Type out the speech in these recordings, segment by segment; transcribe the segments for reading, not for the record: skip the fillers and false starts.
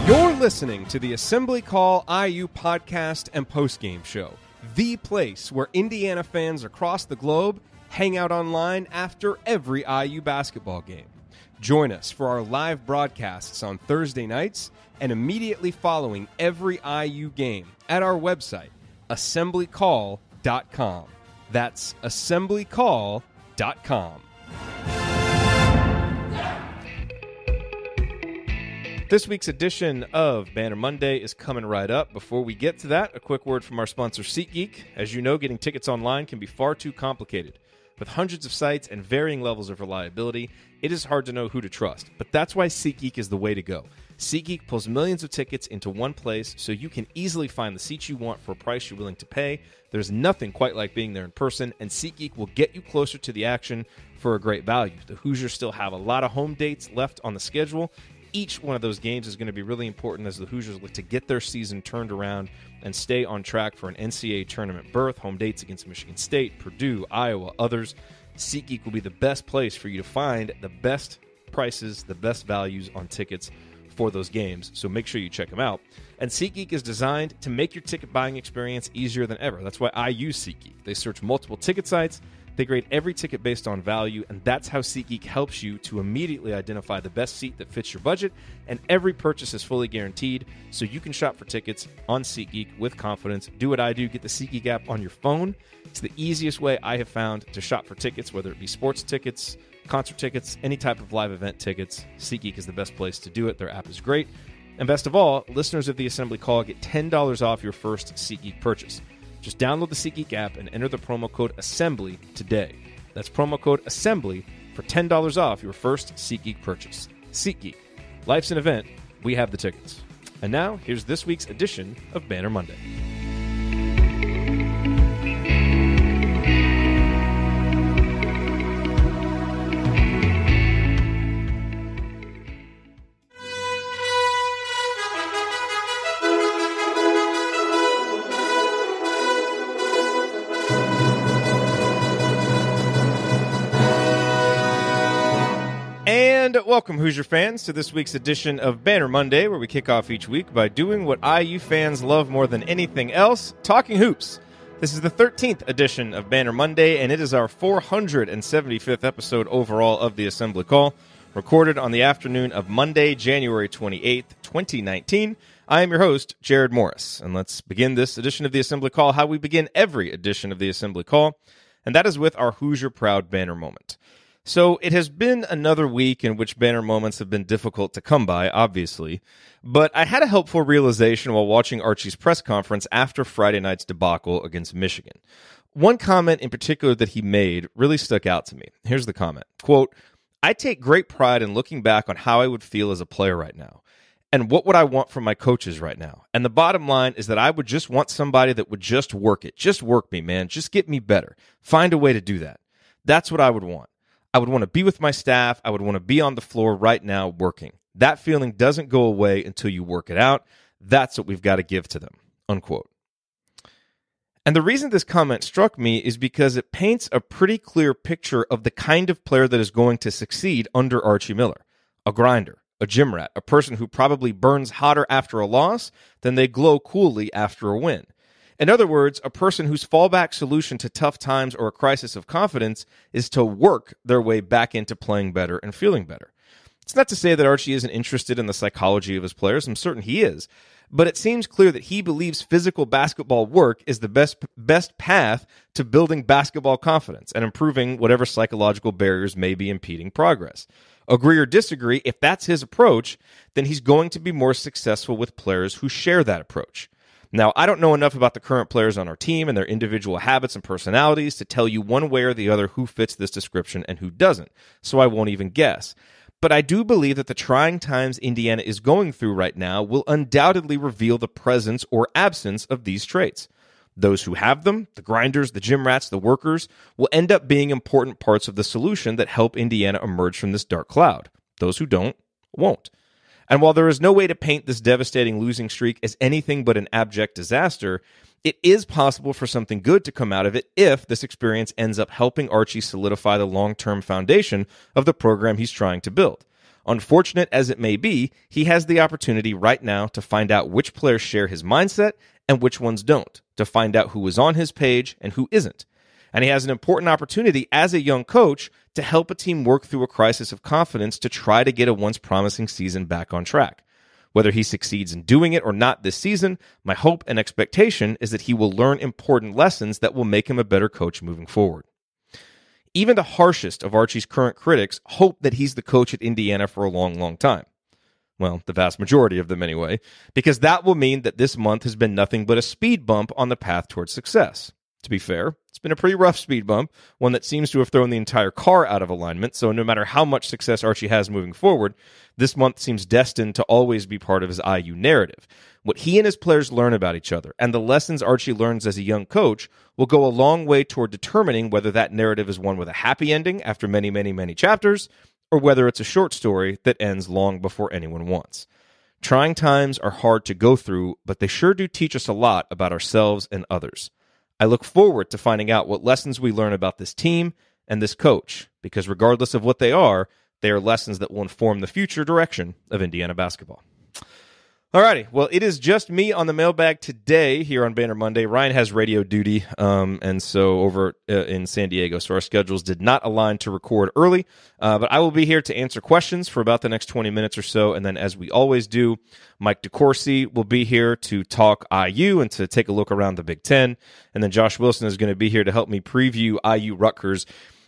You're listening to the Assembly Call IU podcast and postgame show, the place where Indiana fans across the globe hang out online after every IU basketball game. Join us for our live broadcasts on Thursday nights and immediately following every IU game at our website, assemblycall.com. That's assemblycall.com. This week's edition of Banner Monday is coming right up. Before we get to that, a quick word from our sponsor, SeatGeek. As you know, getting tickets online can be far too complicated. With hundreds of sites and varying levels of reliability, it is hard to know who to trust. But that's why SeatGeek is the way to go. SeatGeek pulls millions of tickets into one place so you can easily find the seats you want for a price you're willing to pay. There's nothing quite like being there in person, and SeatGeek will get you closer to the action for a great value. The Hoosiers still have a lot of home dates left on the schedule. Each one of those games is going to be really important as the Hoosiers look to get their season turned around and stay on track for an NCAA tournament berth. Home dates against Michigan State, Purdue, Iowa, others. SeatGeek will be the best place for you to find the best prices, the best values on tickets for those games, so make sure you check them out. And SeatGeek is designed to make your ticket buying experience easier than ever. That's why I use SeatGeek. They search multiple ticket sites, they grade every ticket based on value, and that's how SeatGeek helps you to immediately identify the best seat that fits your budget, and every purchase is fully guaranteed, so you can shop for tickets on SeatGeek with confidence. Do what I do, get the SeatGeek app on your phone. It's the easiest way I have found to shop for tickets, whether it be sports tickets, concert tickets, any type of live event tickets. SeatGeek is the best place to do it. Their app is great. And best of all, listeners of the Assembly Call get $10 off your first SeatGeek purchase. Just download the SeatGeek app and enter the promo code ASSEMBLY today. That's promo code ASSEMBLY for $10 off your first SeatGeek purchase. SeatGeek. Life's an event. We have the tickets. And now, here's this week's edition of Banner Monday. And welcome, Hoosier fans, to this week's edition of Banner Monday, where we kick off each week by doing what IU fans love more than anything else, talking hoops. This is the 13th edition of Banner Monday, and it is our 475th episode overall of the Assembly Call, recorded on the afternoon of Monday, January 28th, 2019. I am your host, Jerod Morris, and let's begin this edition of the Assembly Call how we begin every edition of the Assembly Call, and that is with our Hoosier Proud Banner moment. So it has been another week in which banner moments have been difficult to come by, obviously, but I had a helpful realization while watching Archie's press conference after Friday night's debacle against Michigan. One comment in particular that he made really stuck out to me. Here's the comment, quote, "I take great pride in looking back on how I would feel as a player right now, and what would I want from my coaches right now. And the bottom line is that I would just want somebody that would just work it. Just work me, man. Just get me better. Find a way to do that. That's what I would want. I would want to be with my staff. I would want to be on the floor right now working. That feeling doesn't go away until you work it out. That's what we've got to give to them," unquote. And the reason this comment struck me is because it paints a pretty clear picture of the kind of player that is going to succeed under Archie Miller. A grinder, a gym rat, a person who probably burns hotter after a loss than they glow coolly after a win. In other words, a person whose fallback solution to tough times or a crisis of confidence is to work their way back into playing better and feeling better. It's not to say that Archie isn't interested in the psychology of his players. I'm certain he is. But it seems clear that he believes physical basketball work is the best path to building basketball confidence and improving whatever psychological barriers may be impeding progress. Agree or disagree, if that's his approach, then he's going to be more successful with players who share that approach. Now, I don't know enough about the current players on our team and their individual habits and personalities to tell you one way or the other who fits this description and who doesn't, so I won't even guess. But I do believe that the trying times Indiana is going through right now will undoubtedly reveal the presence or absence of these traits. Those who have them, the grinders, the gym rats, the workers, will end up being important parts of the solution that help Indiana emerge from this dark cloud. Those who don't, won't. And while there is no way to paint this devastating losing streak as anything but an abject disaster, it is possible for something good to come out of it if this experience ends up helping Archie solidify the long-term foundation of the program he's trying to build. Unfortunate as it may be, he has the opportunity right now to find out which players share his mindset and which ones don't, to find out who is on his page and who isn't. And he has an important opportunity as a young coach to help a team work through a crisis of confidence to try to get a once promising season back on track. Whether he succeeds in doing it or not this season, my hope and expectation is that he will learn important lessons that will make him a better coach moving forward. Even the harshest of Archie's current critics hope that he's the coach at Indiana for a long, long time. Well, the vast majority of them anyway, because that will mean that this month has been nothing but a speed bump on the path towards success. To be fair, it's been a pretty rough speed bump, one that seems to have thrown the entire car out of alignment, so no matter how much success Archie has moving forward, this month seems destined to always be part of his IU narrative. What he and his players learn about each other, and the lessons Archie learns as a young coach, will go a long way toward determining whether that narrative is one with a happy ending after many, many, many chapters, or whether it's a short story that ends long before anyone wants. Trying times are hard to go through, but they sure do teach us a lot about ourselves and others. I look forward to finding out what lessons we learn about this team and this coach, because regardless of what they are lessons that will inform the future direction of Indiana basketball. Alrighty, well, it is just me on the mailbag today here on Banner Monday. Ryan has radio duty, and so over in San Diego, so our schedules did not align to record early, but I will be here to answer questions for about the next 20 minutes or so, and then as we always do, Mike DeCourcy will be here to talk IU and to take a look around the Big Ten, and then Josh Wilson is going to be here to help me preview IU Rutgers.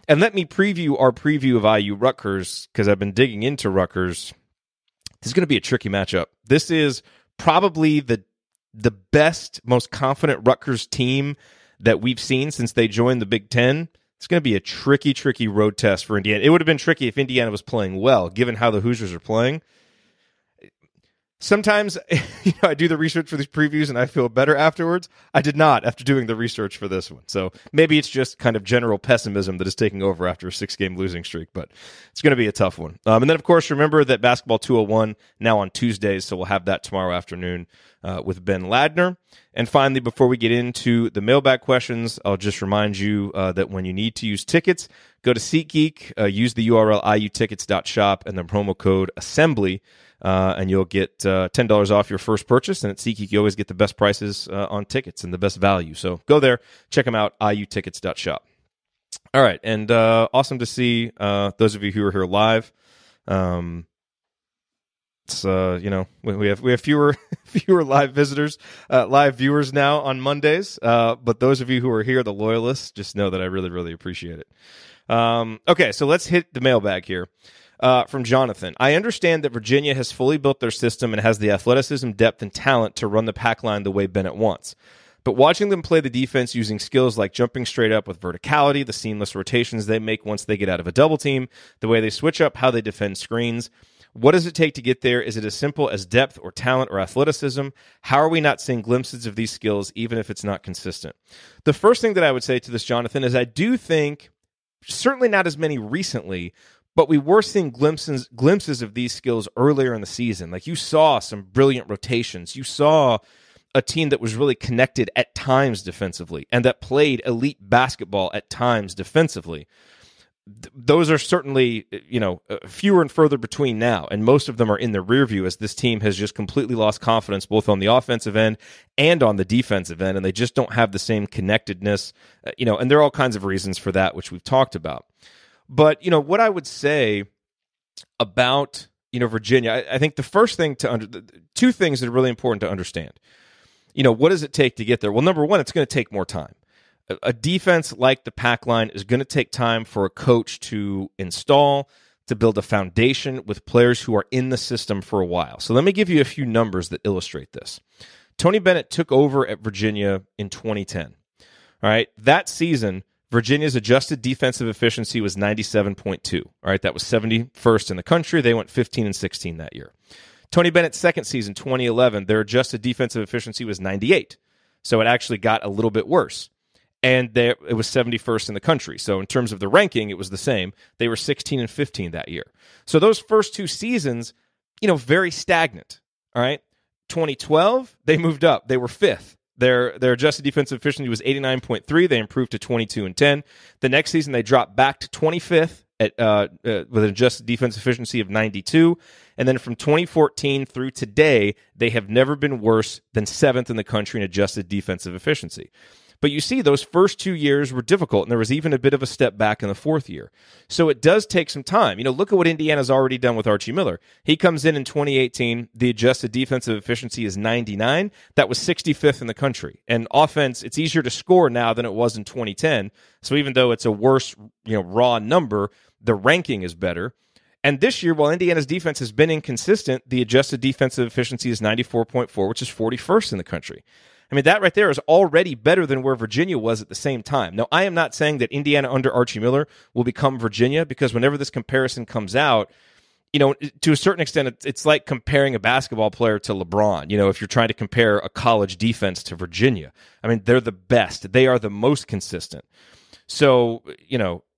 And let me preview our preview of IU Rutgers, because I've been digging into Rutgers. This is going to be a tricky matchup. This is probably the best, most confident Rutgers team that we've seen since they joined the Big Ten. It's going to be a tricky, tricky road test for Indiana. It would have been tricky if Indiana was playing well, given how the Hoosiers are playing. Sometimes, I do the research for these previews and I feel better afterwards. I did not after doing the research for this one. So maybe it's just kind of general pessimism that is taking over after a 6-game losing streak, but it's going to be a tough one. And then, of course, remember that Basketball 201 now on Tuesdays, so we'll have that tomorrow afternoon with Ben Ladner. And finally, before we get into the mailbag questions, I'll just remind you that when you need to use tickets, go to SeatGeek, use the URL iutickets.shop and the promo code assembly, and you'll get $10 off your first purchase. And at SeatGeek, you always get the best prices on tickets and the best value. So go there, check them out, iutickets.shop. All right, and awesome to see those of you who are here live. It's we have fewer live visitors, live viewers now on Mondays. But those of you who are here, the loyalists, just know that I really, really appreciate it. Okay, so let's hit the mailbag here. From Jonathan. I understand that Virginia has fully built their system and has the athleticism, depth, and talent to run the pack line the way Bennett wants. But watching them play the defense using skills like jumping straight up with verticality, the seamless rotations they make once they get out of a double team, the way they switch up how they defend screens, what does it take to get there? Is it as simple as depth or talent or athleticism? How are we not seeing glimpses of these skills, even if it's not consistent? The first thing that I would say to this, Jonathan, is I do think, certainly not as many recently, but we were seeing glimpses of these skills earlier in the season. Like, you saw some brilliant rotations. You saw a team that was really connected at times defensively and that played elite basketball at times defensively. Those are certainly, fewer and further between now, and most of them are in the rear view as this team has just completely lost confidence both on the offensive end and on the defensive end, and they just don't have the same connectedness, and there are all kinds of reasons for that, which we've talked about. But, what I would say about, Virginia, I think the first thing two things that are really important to understand. What does it take to get there? Well, number one, it's going to take more time. A defense like the pack line is going to take time for a coach to install, to build a foundation with players who are in the system for a while. So let me give you a few numbers that illustrate this. Tony Bennett took over at Virginia in 2010. All right, that season, Virginia's adjusted defensive efficiency was 97.2. All right, that was 71st in the country. They went 15-16 that year. Tony Bennett's second season, 2011, their adjusted defensive efficiency was 98. So it actually got a little bit worse. And it was 71st in the country. So in terms of the ranking, it was the same. They were 16-15 that year. So those first two seasons, very stagnant. All right. 2012, they moved up. They were fifth. Their adjusted defensive efficiency was 89.3. They improved to 22-10. The next season, they dropped back to 25th with an adjusted defense efficiency of 92. And then from 2014 through today, they have never been worse than 7th in the country in adjusted defensive efficiency. But you see, those first 2 years were difficult, and there was even a bit of a step back in the 4th year. So it does take some time. Look at what Indiana's already done with Archie Miller. He comes in 2018, the adjusted defensive efficiency is 99. That was 65th in the country. And offense, it's easier to score now than it was in 2010. So even though it's a worse, raw number, the ranking is better. And this year, while Indiana's defense has been inconsistent, the adjusted defensive efficiency is 94.4, which is 41st in the country. I mean, that right there is already better than where Virginia was at the same time. Now, I am not saying that Indiana under Archie Miller will become Virginia, because whenever this comparison comes out, to a certain extent, it's like comparing a basketball player to LeBron. If you're trying to compare a college defense to Virginia, I mean, they're the best. They are the most consistent. So,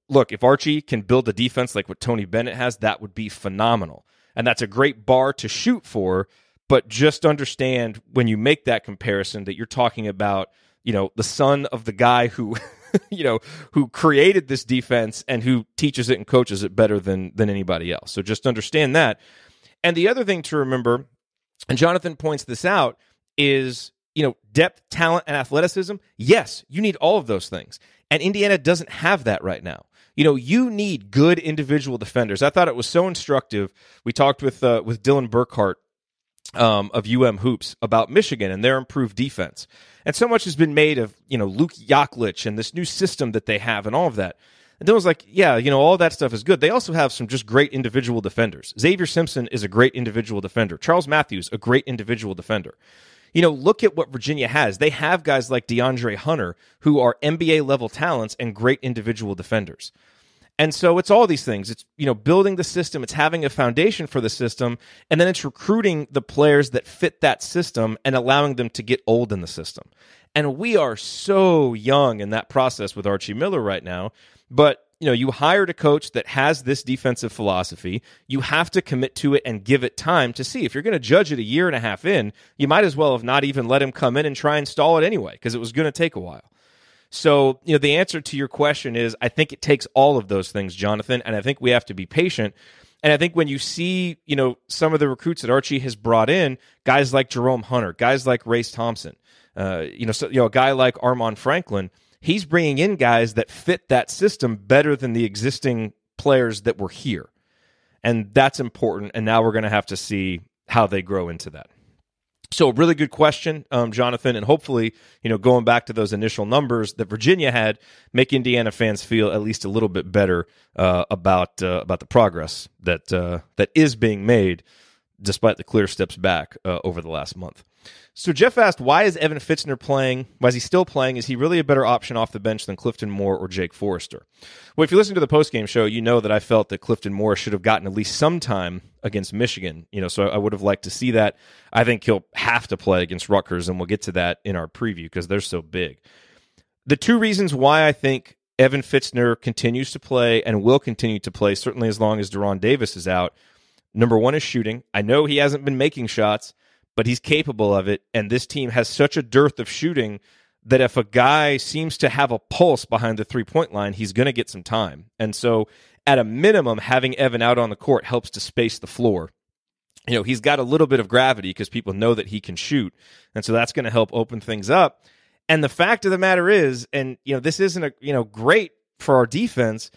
look, if Archie can build a defense like what Tony Bennett has, that would be phenomenal. And that's a great bar to shoot for. But just understand when you make that comparison that you're talking about, the son of the guy who, who created this defense and who teaches it and coaches it better than anybody else. So just understand that. And the other thing to remember, and Jonathan points this out, is, depth, talent, and athleticism. Yes, you need all of those things. And Indiana doesn't have that right now. You need good individual defenders. I thought it was so instructive. We talked with Dylan Burkhart of Hoops about Michigan and their improved defense. And so much has been made of, Luke Yaklich and this new system that they have and all of that. And Dylan's like, yeah, all that stuff is good. They also have some just great individual defenders. Xavier Simpson is a great individual defender. Charles Matthews, a great individual defender. Look at what Virginia has. They have guys like DeAndre Hunter who are NBA level talents and great individual defenders. And so it's all these things. It's, building the system. It's having a foundation for the system. And then it's recruiting the players that fit that system and allowing them to get old in the system. And we are so young in that process with Archie Miller right now. But, you hired a coach that has this defensive philosophy. You have to commit to it and give it time to see. If you're going to judge it a year and a half in, you might as well have not even let him come in and try and stall it anyway, because it was going to take a while. So, the answer to your question is, I think it takes all of those things, Jonathan, and I think we have to be patient. And I think when you see, some of the recruits that Archie has brought in, guys like Jerome Hunter, guys like Race Thompson, a guy like Armand Franklin, he's bringing in guys that fit that system better than the existing players that were here. And that's important, and now we're going to have to see how they grow into that. So a really good question, Jonathan, and hopefully, going back to those initial numbers that Virginia had, make Indiana fans feel at least a little bit better about the progress that is being made, despite the clear steps back over the last month. So Jeff asked, why is Evan Fitzner playing? Why is he still playing? Is he really a better option off the bench than Clifton Moore or Jake Forrester? Well, if you listen to the postgame show, you know that I felt that Clifton Moore should have gotten at least some time against Michigan. So I would have liked to see that. I think he'll have to play against Rutgers, and we'll get to that in our preview because they're so big. The two reasons why I think Evan Fitzner continues to play and will continue to play, certainly as long as Deron Davis is out, number one is shooting. I know he hasn't been making shots, but he's capable of it, and this team has such a dearth of shooting that if a guy seems to have a pulse behind the three-point line, he's going to get some time. And so, at a minimum, having Evan out on the court helps to space the floor. He's got a little bit of gravity because people know that he can shoot, and so that's going to help open things up. And the fact of the matter is, and this isn't great for our defense,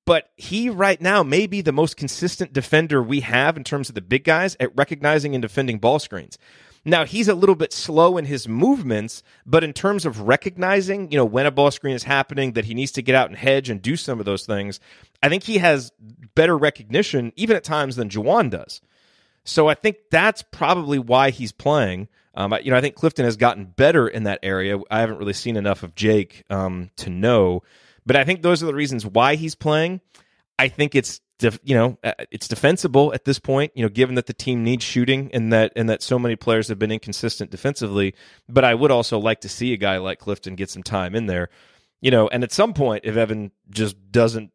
but he right now may be the most consistent defender we have in terms of the big guys at recognizing and defending ball screens. Now, he's a little bit slow in his movements, but in terms of recognizing, when a ball screen is happening, that he needs to get out and hedge and do some of those things, I think he has better recognition, even at times, than Juwan does. So I think that's probably why he's playing. I think Clifton has gotten better in that area. I haven't really seen enough of Jake to know. But I think those are the reasons why he's playing. I think it's defensible at this point, given that the team needs shooting and that so many players have been inconsistent defensively. But I would also like to see a guy like Clifton get some time in there, and at some point, if Evan just doesn't,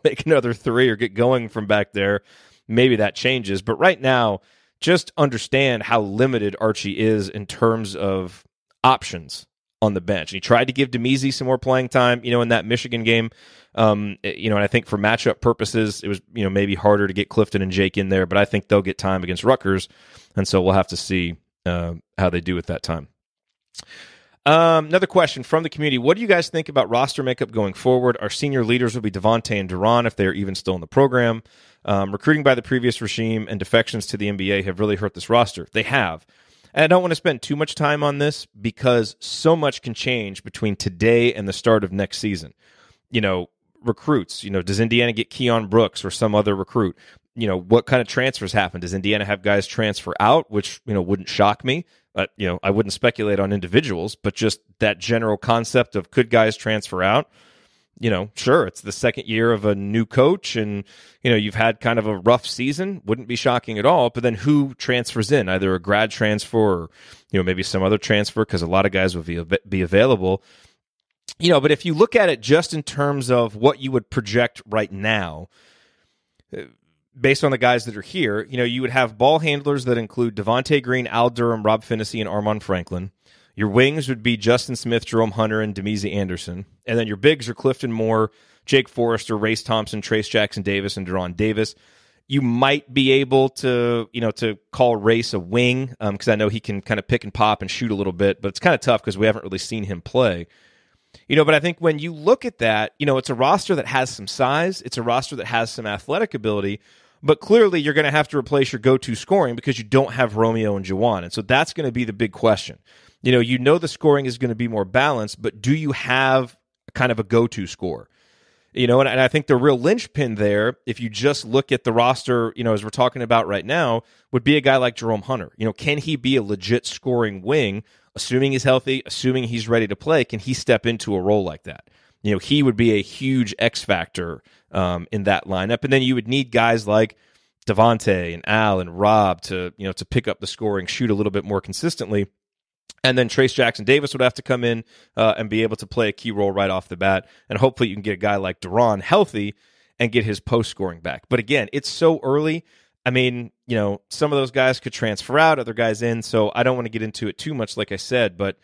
make another three or get going from back there, maybe that changes. But right now, just understand how limited Archie is in terms of options on the bench. And he tried to give Demezy some more playing time, in that Michigan game. And I think for matchup purposes, it was, maybe harder to get Clifton and Jake in there, but I think they'll get time against Rutgers. And so we'll have to see how they do with that time. Another question from the community. What do you guys think about roster makeup going forward? Our senior leaders will be Devontae and Duran if they're even still in the program. Recruiting by the previous regime and defections to the NBA have really hurt this roster. They have. And I don't want to spend too much time on this because so much can change between today and the start of next season. Recruits, does Indiana get Keon Brooks or some other recruit? What kind of transfers happen? Does Indiana have guys transfer out, which, wouldn't shock me? I wouldn't speculate on individuals, but just that general concept of could guys transfer out? Sure, it's the second year of a new coach and, you've had kind of a rough season. Wouldn't be shocking at all. But then who transfers in? Either a grad transfer or, maybe some other transfer because a lot of guys will be available. But if you look at it just in terms of what you would project right now, based on the guys that are here, you would have ball handlers that include Devontae Green, Al Durham, Rob Finney, and Armand Franklin. Your wings would be Justin Smith, Jerome Hunter, and Demezy Anderson. And then your bigs are Clifton Moore, Jake Forrester, Race Thompson, Trace Jackson Davis, and Deron Davis. You might be able to, to call Race a wing because I know he can kind of pick and pop and shoot a little bit, but it's kind of tough because we haven't really seen him play. But I think when you look at that, it's a roster that has some size. It's a roster that has some athletic ability. But clearly, you're going to have to replace your go-to scoring because you don't have Romeo and Juwan. And so that's going to be the big question. The scoring is going to be more balanced, but do you have kind of a go-to score? And I think the real linchpin there, if you just look at the roster, as we're talking about right now, would be a guy like Jerome Hunter. Can he be a legit scoring wing, assuming he's healthy, assuming he's ready to play? Can he step into a role like that? He would be a huge X factor in that lineup. And then you would need guys like Devontae and Al and Rob to pick up the scoring, shoot a little bit more consistently. And then Trace Jackson Davis would have to come in and be able to play a key role right off the bat. And hopefully you can get a guy like Duran healthy and get his post scoring back. But again, it's so early. I mean, some of those guys could transfer out, other guys in. So I don't want to get into it too much, like I said. But,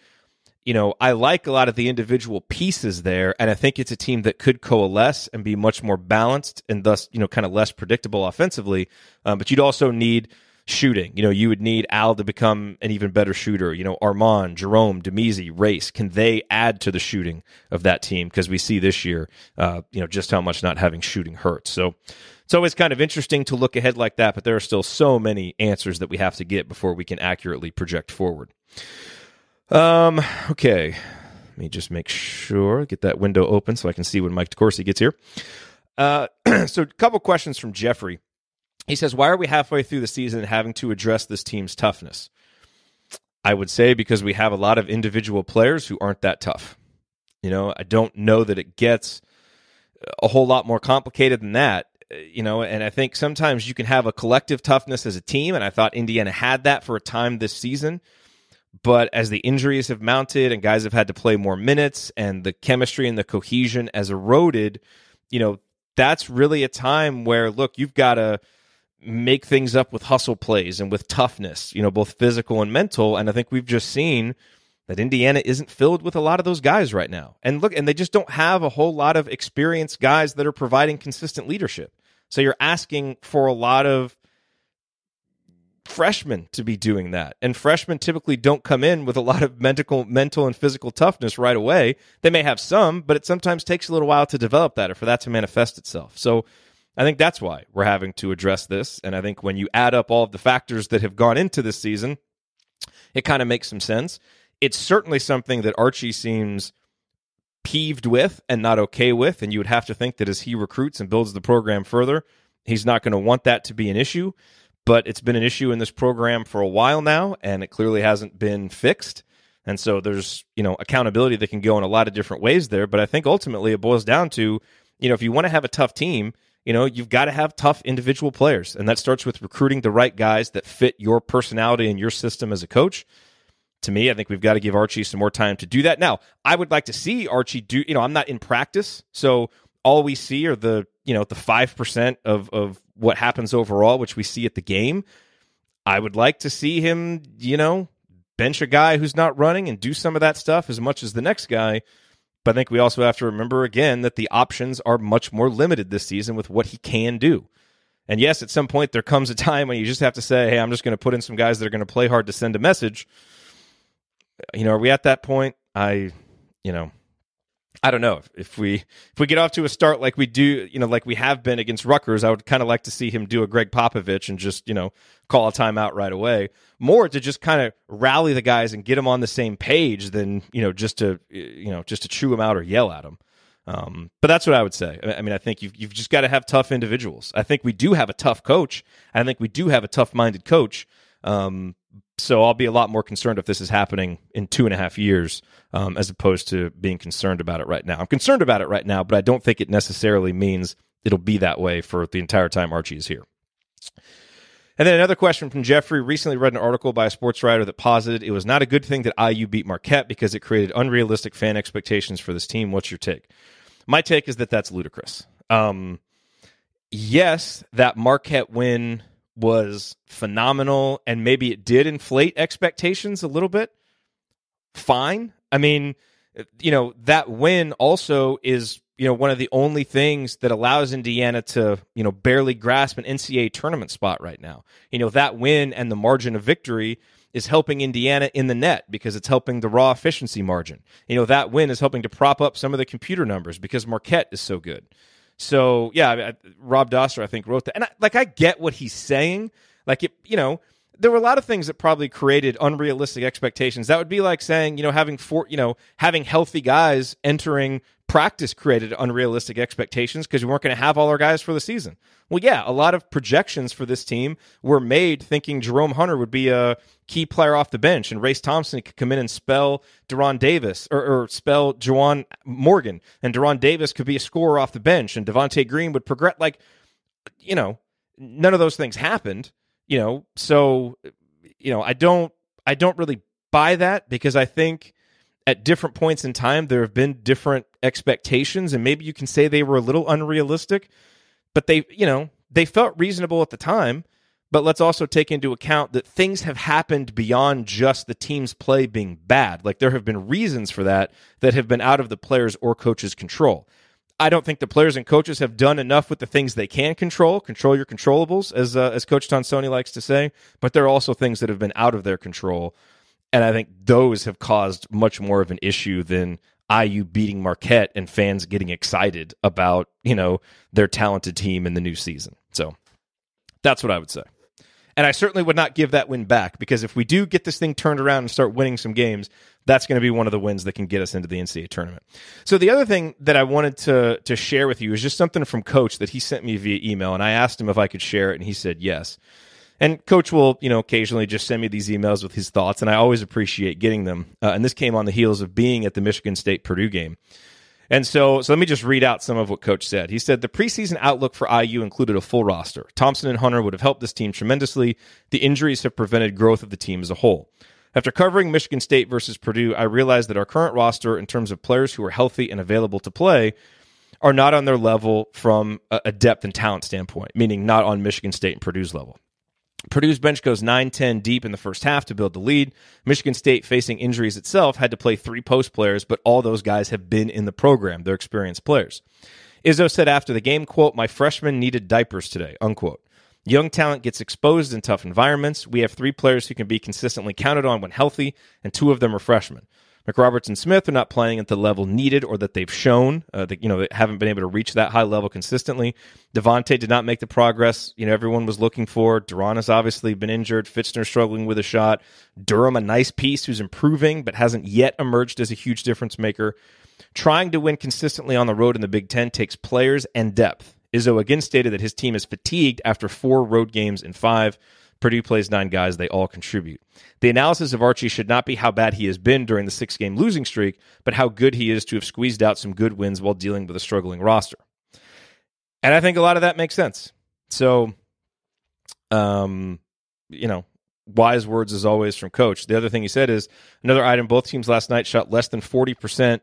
I like a lot of the individual pieces there. And I think it's a team that could coalesce and be much more balanced and thus, kind of less predictable offensively. But you'd also need shooting. You would need Al to become an even better shooter. Armand, Jerome, Demezy, Race, can they add to the shooting of that team? Because we see this year, just how much not having shooting hurts. So it's always kind of interesting to look ahead like that, but there are still so many answers that we have to get before we can accurately project forward. Okay. Let me just make sure, get that window open so I can see when Mike DeCourcy gets here. So a couple questions from Jeffrey. He says, why are we halfway through the season having to address this team's toughness? I would say because we have a lot of individual players who aren't that tough. I don't know that it gets a whole lot more complicated than that. And I think sometimes you can have a collective toughness as a team, and I thought Indiana had that for a time this season. But as the injuries have mounted and guys have had to play more minutes and the chemistry and the cohesion has eroded, that's really a time where, look, you've got to make things up with hustle plays and with toughness, both physical and mental. And I think we've just seen that Indiana isn't filled with a lot of those guys right now. And look, and they just don't have a whole lot of experienced guys that are providing consistent leadership. So you're asking for a lot of freshmen to be doing that. And freshmen typically don't come in with a lot of mental and physical toughness right away. They may have some, but it sometimes takes a little while to develop that or for that to manifest itself. So I think that's why we're having to address this. And I think when you add up all of the factors that have gone into this season, it kind of makes some sense. It's certainly something that Archie seems peeved with and not okay with. And you would have to think that as he recruits and builds the program further, he's not going to want that to be an issue. But it's been an issue in this program for a while now, and it clearly hasn't been fixed. And so there's, accountability that can go in a lot of different ways there. But I think ultimately it boils down to, if you want to have a tough team, you've got to have tough individual players. And that starts with recruiting the right guys that fit your personality and your system as a coach. To me, I think we've got to give Archie some more time to do that. Now, I would like to see Archie do, I'm not in practice, so all we see are the 5% of what happens overall, which we see at the game. I would like to see him, bench a guy who's not running and do some of that stuff as much as the next guy. But I think we also have to remember, again, that the options are much more limited this season with what he can do. And yes, at some point there comes a time when you just have to say, hey, I'm just going to put in some guys that are going to play hard to send a message. Are we at that point? I don't know. If we get off to a start like we do, like we have been against Rutgers, I would kind of like to see him do a Greg Popovich and just, call a timeout right away. More to just kind of rally the guys and get them on the same page than, just to chew them out or yell at them. But that's what I would say. I mean, I think you've just got to have tough individuals. I think we do have a tough coach. I think we do have a tough-minded coach. So I'll be a lot more concerned if this is happening in 2.5 years, as opposed to being concerned about it right now. I'm concerned about it right now, but I don't think it necessarily means it'll be that way for the entire time Archie is here. And then another question from Jeffrey. Recently read an article by a sports writer that posited it was not a good thing that IU beat Marquette because it created unrealistic fan expectations for this team. What's your take? My take is that that's ludicrous. Yes, that Marquette win was phenomenal, and maybe it did inflate expectations a little bit. Fine. I mean, that win also is, one of the only things that allows Indiana to, barely grasp an NCAA tournament spot right now. That win and the margin of victory is helping Indiana in the net because it's helping the raw efficiency margin. That win is helping to prop up some of the computer numbers because Marquette is so good. So, yeah, Rob Dostler, I think, wrote that. And I get what he's saying. There were a lot of things that probably created unrealistic expectations. That would be like saying, having healthy guys entering practice created unrealistic expectations because we weren't going to have all our guys for the season. Well, yeah, a lot of projections for this team were made thinking Jerome Hunter would be a key player off the bench and Race Thompson could come in and spell Deron Davis or spell Juwan Morgan, and Deron Davis could be a scorer off the bench and Devontae Green would progress. None of those things happened. So I don't really buy that because I think at different points in time there have been different expectations, and maybe you can say they were a little unrealistic, but they felt reasonable at the time. But let's also take into account that things have happened beyond just the team's play being bad. Like, there have been reasons for that have been out of the players' or coaches' control. I don't think the players and coaches have done enough with the things they can control your controllables, as Coach Tonsoni likes to say, but there are also things that have been out of their control, and I think those have caused much more of an issue than IU beating Marquette and fans getting excited about, their talented team in the new season. So that's what I would say. And I certainly would not give that win back, because if we do get this thing turned around and start winning some games, that's going to be one of the wins that can get us into the NCAA tournament. So the other thing that I wanted to share with you is just something from Coach that he sent me via email, and I asked him if I could share it, and he said yes. And Coach will, occasionally just send me these emails with his thoughts, and I always appreciate getting them. And this came on the heels of being at the Michigan State-Purdue game. And so let me just read out some of what Coach said. He said, the preseason outlook for IU included a full roster. Thompson and Hunter would have helped this team tremendously. The injuries have prevented growth of the team as a whole. After covering Michigan State versus Purdue, I realized that our current roster, in terms of players who are healthy and available to play, are not on their level from a depth and talent standpoint, meaning not on Michigan State and Purdue's level. Purdue's bench goes 9-10 deep in the first half to build the lead. Michigan State, facing injuries itself, had to play 3 post players, but all those guys have been in the program. They're experienced players. Izzo said after the game, quote, "My freshmen needed diapers today," unquote. Young talent gets exposed in tough environments. We have 3 players who can be consistently counted on when healthy, and 2 of them are freshmen. McRoberts and Smith are not playing at the level needed or that they've shown. They haven't been able to reach that high level consistently. Devontae did not make the progress everyone was looking for. Deron has obviously been injured. Fitzner struggling with a shot. Durham, a nice piece who's improving but hasn't yet emerged as a huge difference maker. Trying to win consistently on the road in the Big Ten takes players and depth. Izzo again stated that his team is fatigued after 4 road games in 5. Purdue plays 9 guys. They all contribute. The analysis of Archie should not be how bad he has been during the 6-game losing streak, but how good he is to have squeezed out some good wins while dealing with a struggling roster. And I think a lot of that makes sense. So, wise words as always from Coach. The other thing he said is, another item, both teams last night shot less than 40%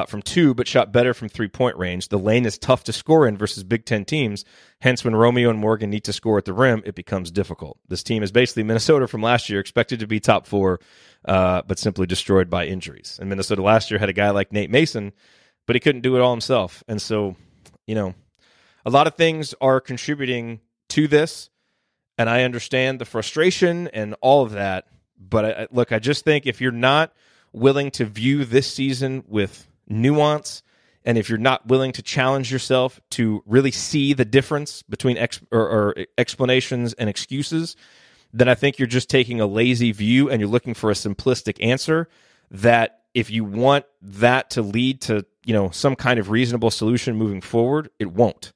from 2, but shot better from 3-point range. The lane is tough to score in versus Big Ten teams. Hence, when Romeo and Morgan need to score at the rim, it becomes difficult. This team is basically Minnesota from last year, expected to be top 4, but simply destroyed by injuries. And Minnesota last year had a guy like Nate Mason, but he couldn't do it all himself. And so, a lot of things are contributing to this, and I understand the frustration and all of that. But I just think if you're not willing to view this season with nuance, and if you're not willing to challenge yourself to really see the difference between explanations and excuses, then I think you're just taking a lazy view and you're looking for a simplistic answer that if you want that to lead to, some kind of reasonable solution moving forward, it won't.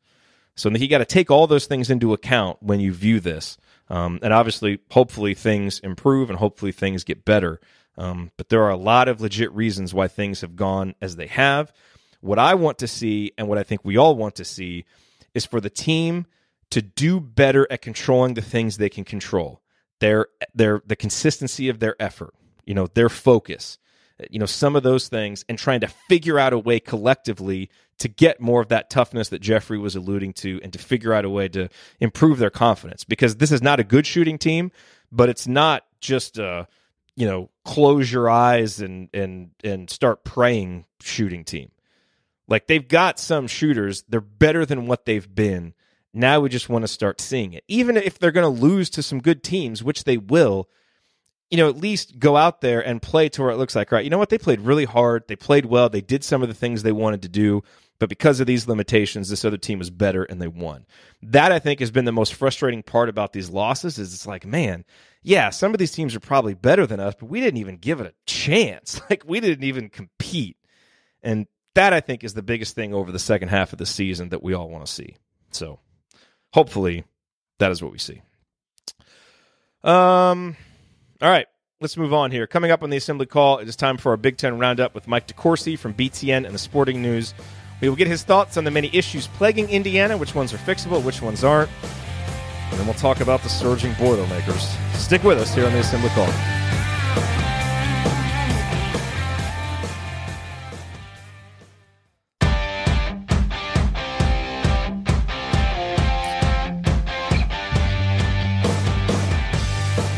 So you got to take all those things into account when you view this. And obviously, hopefully things improve and hopefully things get better. But there are a lot of legit reasons why things have gone as they have. What I want to see, and what I think we all want to see, is for the team to do better at controlling the things they can control. The consistency of their effort, their focus, some of those things, and trying to figure out a way collectively to get more of that toughness that Jeffrey was alluding to, and to figure out a way to improve their confidence. Because this is not a good shooting team, but it's not just close your eyes and start praying shooting team. Like, they've got some shooters. They're better than what they've been. Now we just want to start seeing it. Even if they're going to lose to some good teams, which they will, at least go out there and play to where it looks like, right, you know what, they played really hard. They played well. They did some of the things they wanted to do. But because of these limitations, this other team was better and they won. That, I think, has been the most frustrating part about these losses, is it's like, man, yeah, some of these teams are probably better than us, but we didn't even give it a chance. Like, we didn't even compete. And that, I think, is the biggest thing over the second half of the season that we all want to see. So hopefully that is what we see. All right, let's move on here. Coming up on the Assembly Call, it is time for our Big Ten Roundup with Mike DeCourcy from BTN and the Sporting News. We will get his thoughts on the many issues plaguing Indiana, which ones are fixable, which ones aren't. And then we'll talk about the surging Boilermakers. Stick with us here on the Assembly Call.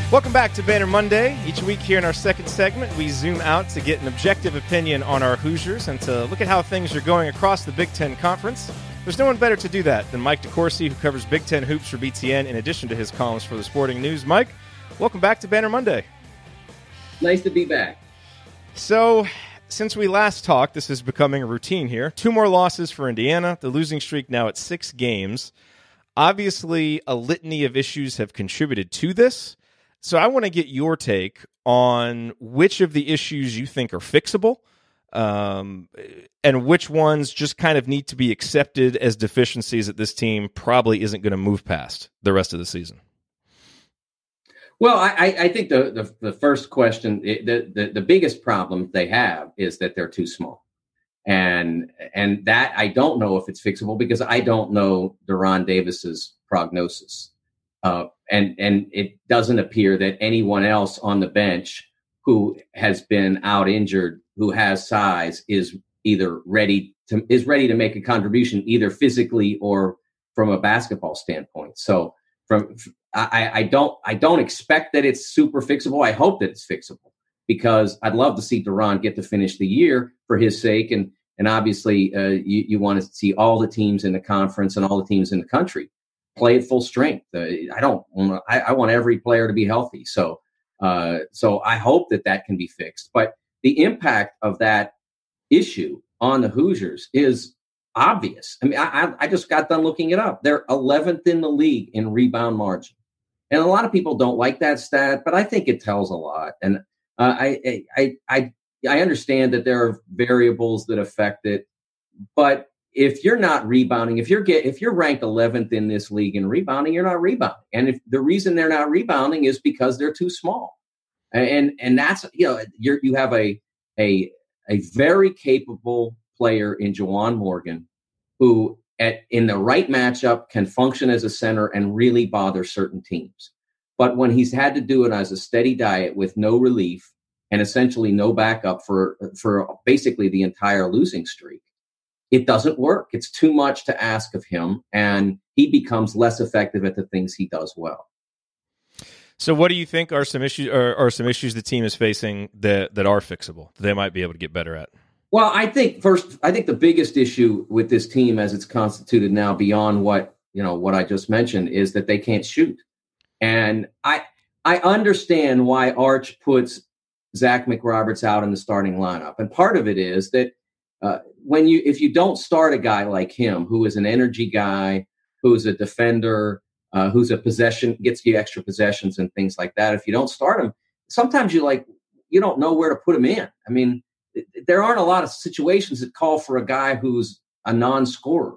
Welcome back to Banner Monday. Each week here in our second segment, we zoom out to get an objective opinion on our Hoosiers and to look at how things are going across the Big Ten Conference. There's no one better to do that than Mike DeCourcy, who covers Big Ten hoops for BTN in addition to his columns for the Sporting News. Mike, welcome back to Banner Monday. Nice to be back. So, since we last talked, this is becoming a routine here. 2 more losses for Indiana, the losing streak now at 6 games. Obviously, a litany of issues have contributed to this. So I want to get your take on which of the issues you think are fixable, and which ones just kind of need to be accepted as deficiencies that this team probably isn't going to move past the rest of the season. Well, I think the first question, the biggest problem they have is that they're too small. And that I don't know if it's fixable, because I don't know Deron Davis's prognosis. And it doesn't appear that anyone else on the bench who has been out injured, who has size, is ready to make a contribution, either physically or from a basketball standpoint. So I don't expect that it's super fixable. I hope that it's fixable, because I'd love to see Deron get to finish the year for his sake. And obviously you want to see all the teams in the conference and all the teams in the country play at full strength. I want every player to be healthy. So I hope that can be fixed. But the impact of that issue on the Hoosiers is obvious. I mean, I just got done looking it up. They're 11th in the league in rebound margin. And a lot of people don't like that stat, but I think it tells a lot. And I understand that there are variables that affect it, but if you're not rebounding, if you're ranked 11th in this league in rebounding, you're not rebounding. And if the reason they're not rebounding is because they're too small. And that's, you have a very capable player in Juwan Morgan, who in the right matchup can function as a center and really bother certain teams. But when he's had to do it as a steady diet with no relief, and essentially no backup for basically the entire losing streak, it doesn't work. It's too much to ask of him, and he becomes less effective at the things he does well. So what do you think are some issues the team is facing that are fixable, that they might be able to get better at? Well, I think the biggest issue with this team as it's constituted now, beyond what I just mentioned, is that they can't shoot. And I understand why Arch puts Zach McRoberts out in the starting lineup. And part of it is that if you don't start a guy like him, who is an energy guy, who's a defender, who's a possession, gets you extra possessions and things like that, if you don't start him, sometimes you don't know where to put him in. I mean, there aren't a lot of situations that call for a guy who's a non-scorer.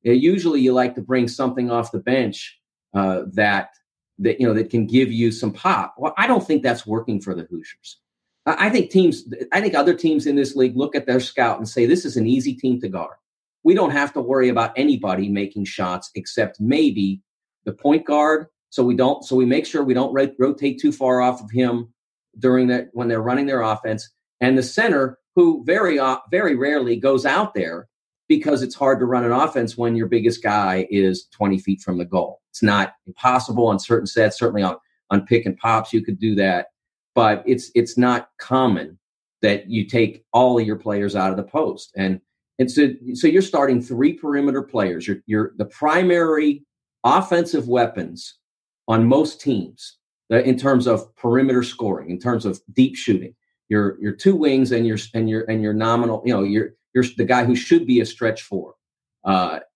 Usually you like to bring something off the bench that can give you some pop. Well, I don't think that's working for the Hoosiers. I think other teams in this league look at their scout and say, this is an easy team to guard. We don't have to worry about anybody making shots except maybe the point guard. So we make sure we don't rotate too far off of him when they're running their offense. And the center, who very rarely goes out there, because it's hard to run an offense when your biggest guy is 20 feet from the goal. It's not impossible on certain sets. Certainly on pick and pops, you could do that. But it's not common that you take all of your players out of the post. And so you're starting three perimeter players. You're the primary offensive weapons on most teams in terms of perimeter scoring, in terms of deep shooting. Your two wings and your nominal, you're the guy who should be a stretch four,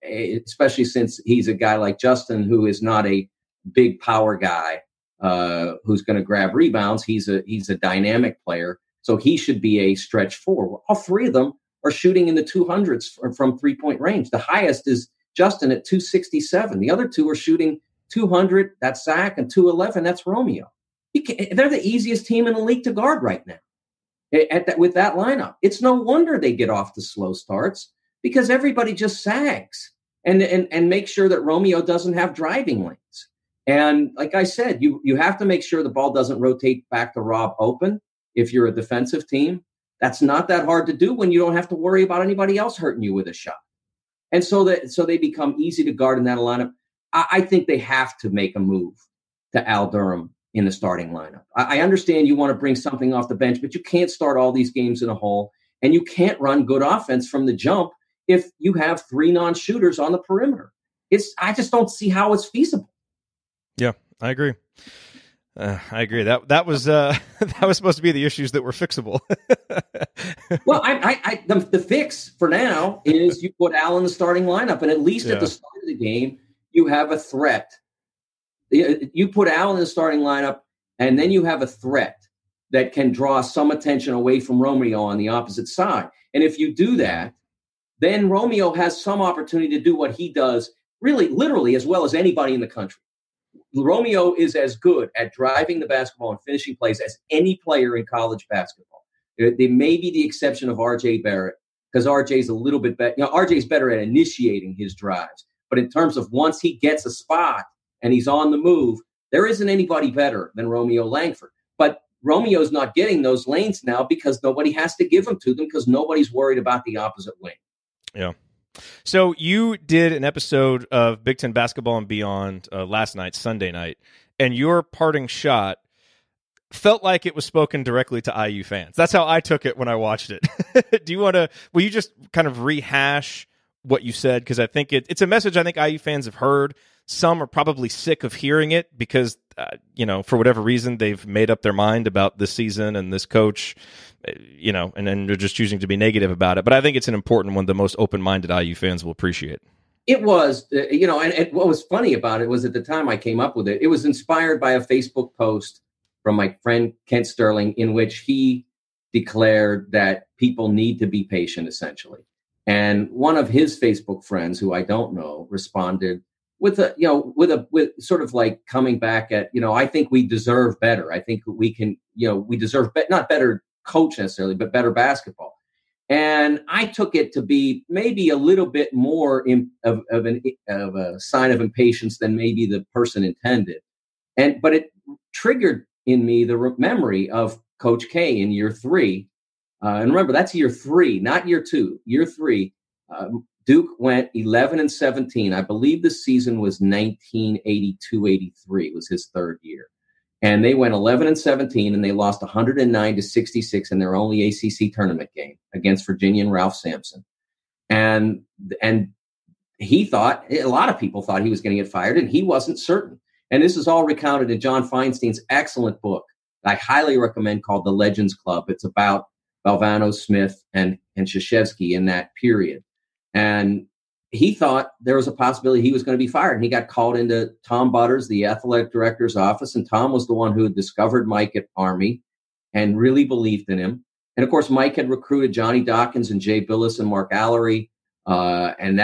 especially since he's a guy like Justin, who is not a big power guy, who's going to grab rebounds. He's a dynamic player, so he should be a stretch four. Well, all three of them are shooting in the 200s from 3-point range. The highest is Justin at 267. The other two are shooting 200. That's Zach, and 211. That's Romeo. They're the easiest team in the league to guard right now. With that lineup, it's no wonder they get off the slow starts, because everybody just sags and make sure that Romeo doesn't have driving lanes. And like I said, you have to make sure the ball doesn't rotate back to Rob open. If you're a defensive team, that's not that hard to do when you don't have to worry about anybody else hurting you with a shot. And so they become easy to guard in that lineup. I think they have to make a move to Al Durham in the starting lineup. I understand you want to bring something off the bench, but you can't start all these games in a hole, and you can't run good offense from the jump if you have three non-shooters on the perimeter. I just don't see how it's feasible. Yeah, I agree. I agree. That was supposed to be the issues that were fixable. Well, the fix for now is you put Al in the starting lineup, and at least at the start of the game, you have a threat. You put Al in the starting lineup, and then you have a threat that can draw some attention away from Romeo on the opposite side. And if you do that, then Romeo has some opportunity to do what he does really, literally, as well as anybody in the country. Romeo is as good at driving the basketball and finishing plays as any player in college basketball. There may be the exception of R.J. Barrett, because R.J.'s a little bit better. R.J.'s better at initiating his drives. But in terms of once he gets a spot and he's on the move, there isn't anybody better than Romeo Langford. But Romeo's not getting those lanes now because nobody has to give them to them, because nobody's worried about the opposite wing. Yeah. So you did an episode of Big Ten Basketball and Beyond last night, Sunday night, and your parting shot felt like it was spoken directly to IU fans. That's how I took it when I watched it. Will you just kind of rehash what you said? Because I think it's a message I think IU fans have heard. Some are probably sick of hearing it because, for whatever reason, they've made up their mind about this season and this coach, and then they're just choosing to be negative about it. But I think it's an important one the most open-minded IU fans will appreciate. It was, and what was funny about it was at the time I came up with it, it was inspired by a Facebook post from my friend Kent Sterling, in which he declared that people need to be patient, essentially. And one of his Facebook friends, who I don't know, responded with sort of like coming back at, I think we deserve better. I think we can, we deserve not better coach necessarily, but better basketball. And I took it to be maybe a little bit more of a sign of impatience than maybe the person intended. But it triggered in me the memory of Coach K in year 3. And remember, that's year 3, not year 2. Year 3, Duke went 11-17. I believe the season was 1982-83. It was his third year. And they went 11-17, and they lost 109-66 in their only ACC tournament game against Virginia and Ralph Sampson. And he thought, a lot of people thought he was going to get fired, and he wasn't certain. And this is all recounted in John Feinstein's excellent book I highly recommend called The Legends Club. It's about Valvano, Smith, and Krzyzewski in that period. And he thought there was a possibility he was going to be fired. And he got called into Tom Butters, the athletic director's office. And Tom was the one who had discovered Mike at Army and really believed in him. And of course, Mike had recruited Johnny Dawkins and Jay Billis and Mark Allery. And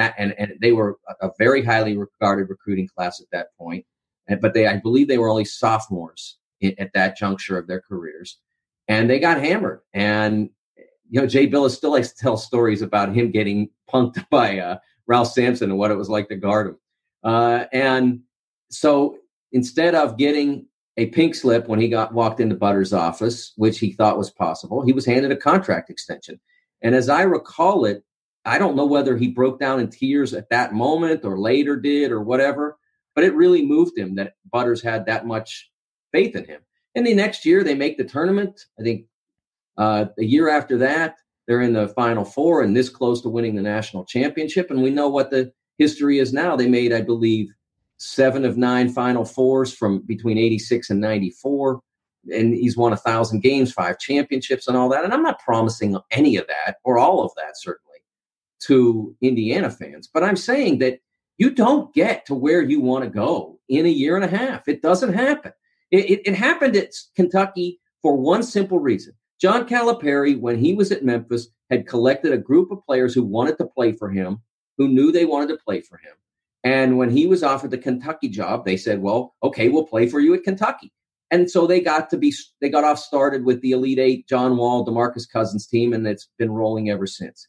they were a very highly regarded recruiting class at that point. But I believe they were only sophomores at that juncture of their careers. And they got hammered. And, Jay Billis still likes to tell stories about him getting punked by Ralph Sampson and what it was like to guard him. And so instead of getting a pink slip when he walked into Butters' office, which he thought was possible, he was handed a contract extension. And as I recall it, I don't know whether he broke down in tears at that moment or later did or whatever, but it really moved him that Butters had that much faith in him. And the next year they make the tournament. I think the year after that, they're in the Final Four and this close to winning the national championship. And we know what the history is now. They made, I believe, 7 of 9 Final Fours from between 86 and 94. And he's won 1,000 games, 5 championships and all that. And I'm not promising any of that or all of that, certainly, to Indiana fans. But I'm saying that you don't get to where you want to go in a year and a half. It doesn't happen. It happened at Kentucky for one simple reason. John Calipari, when he was at Memphis, had collected a group of players who wanted to play for him, who knew they wanted to play for him. And when he was offered the Kentucky job, they said, well, okay, we'll play for you at Kentucky. And so they got off started with the Elite Eight, John Wall, DeMarcus Cousins team, and it's been rolling ever since.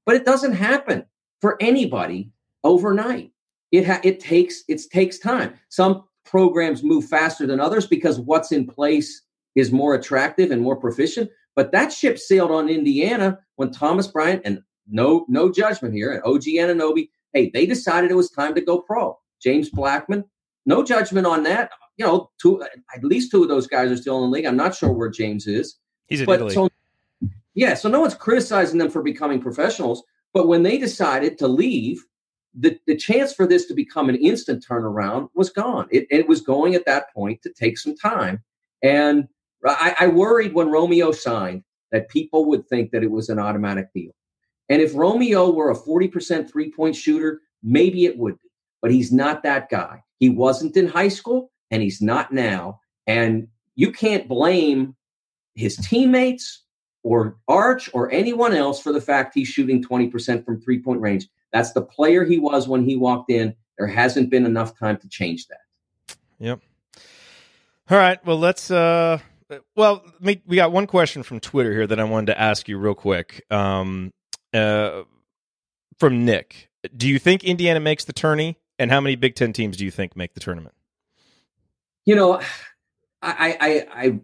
But it doesn't happen for anybody overnight. It takes time. Some programs move faster than others because what's in place is more attractive and more proficient. But that ship sailed on Indiana when Thomas Bryant, and no judgment here, and OG Anunoby, hey, they decided it was time to go pro. James Blackman, no judgment on that. At least 2 of those guys are still in the league. I'm not sure where James is. He's in Italy. So no one's criticizing them for becoming professionals. But when they decided to leave, the chance for this to become an instant turnaround was gone. It was going at that point to take some time. And I worried when Romeo signed that people would think that it was an automatic deal. And if Romeo were a 40% three-point shooter, maybe it would be. But he's not that guy. He wasn't in high school, and he's not now. And you can't blame his teammates or Arch or anyone else for the fact he's shooting 20% from three-point range. That's the player he was when he walked in. There hasn't been enough time to change that. Yep. All right. Well, let's we got one question from Twitter here that I wanted to ask you real quick. From Nick. Do you think Indiana makes the tourney? And how many Big Ten teams do you think make the tournament? I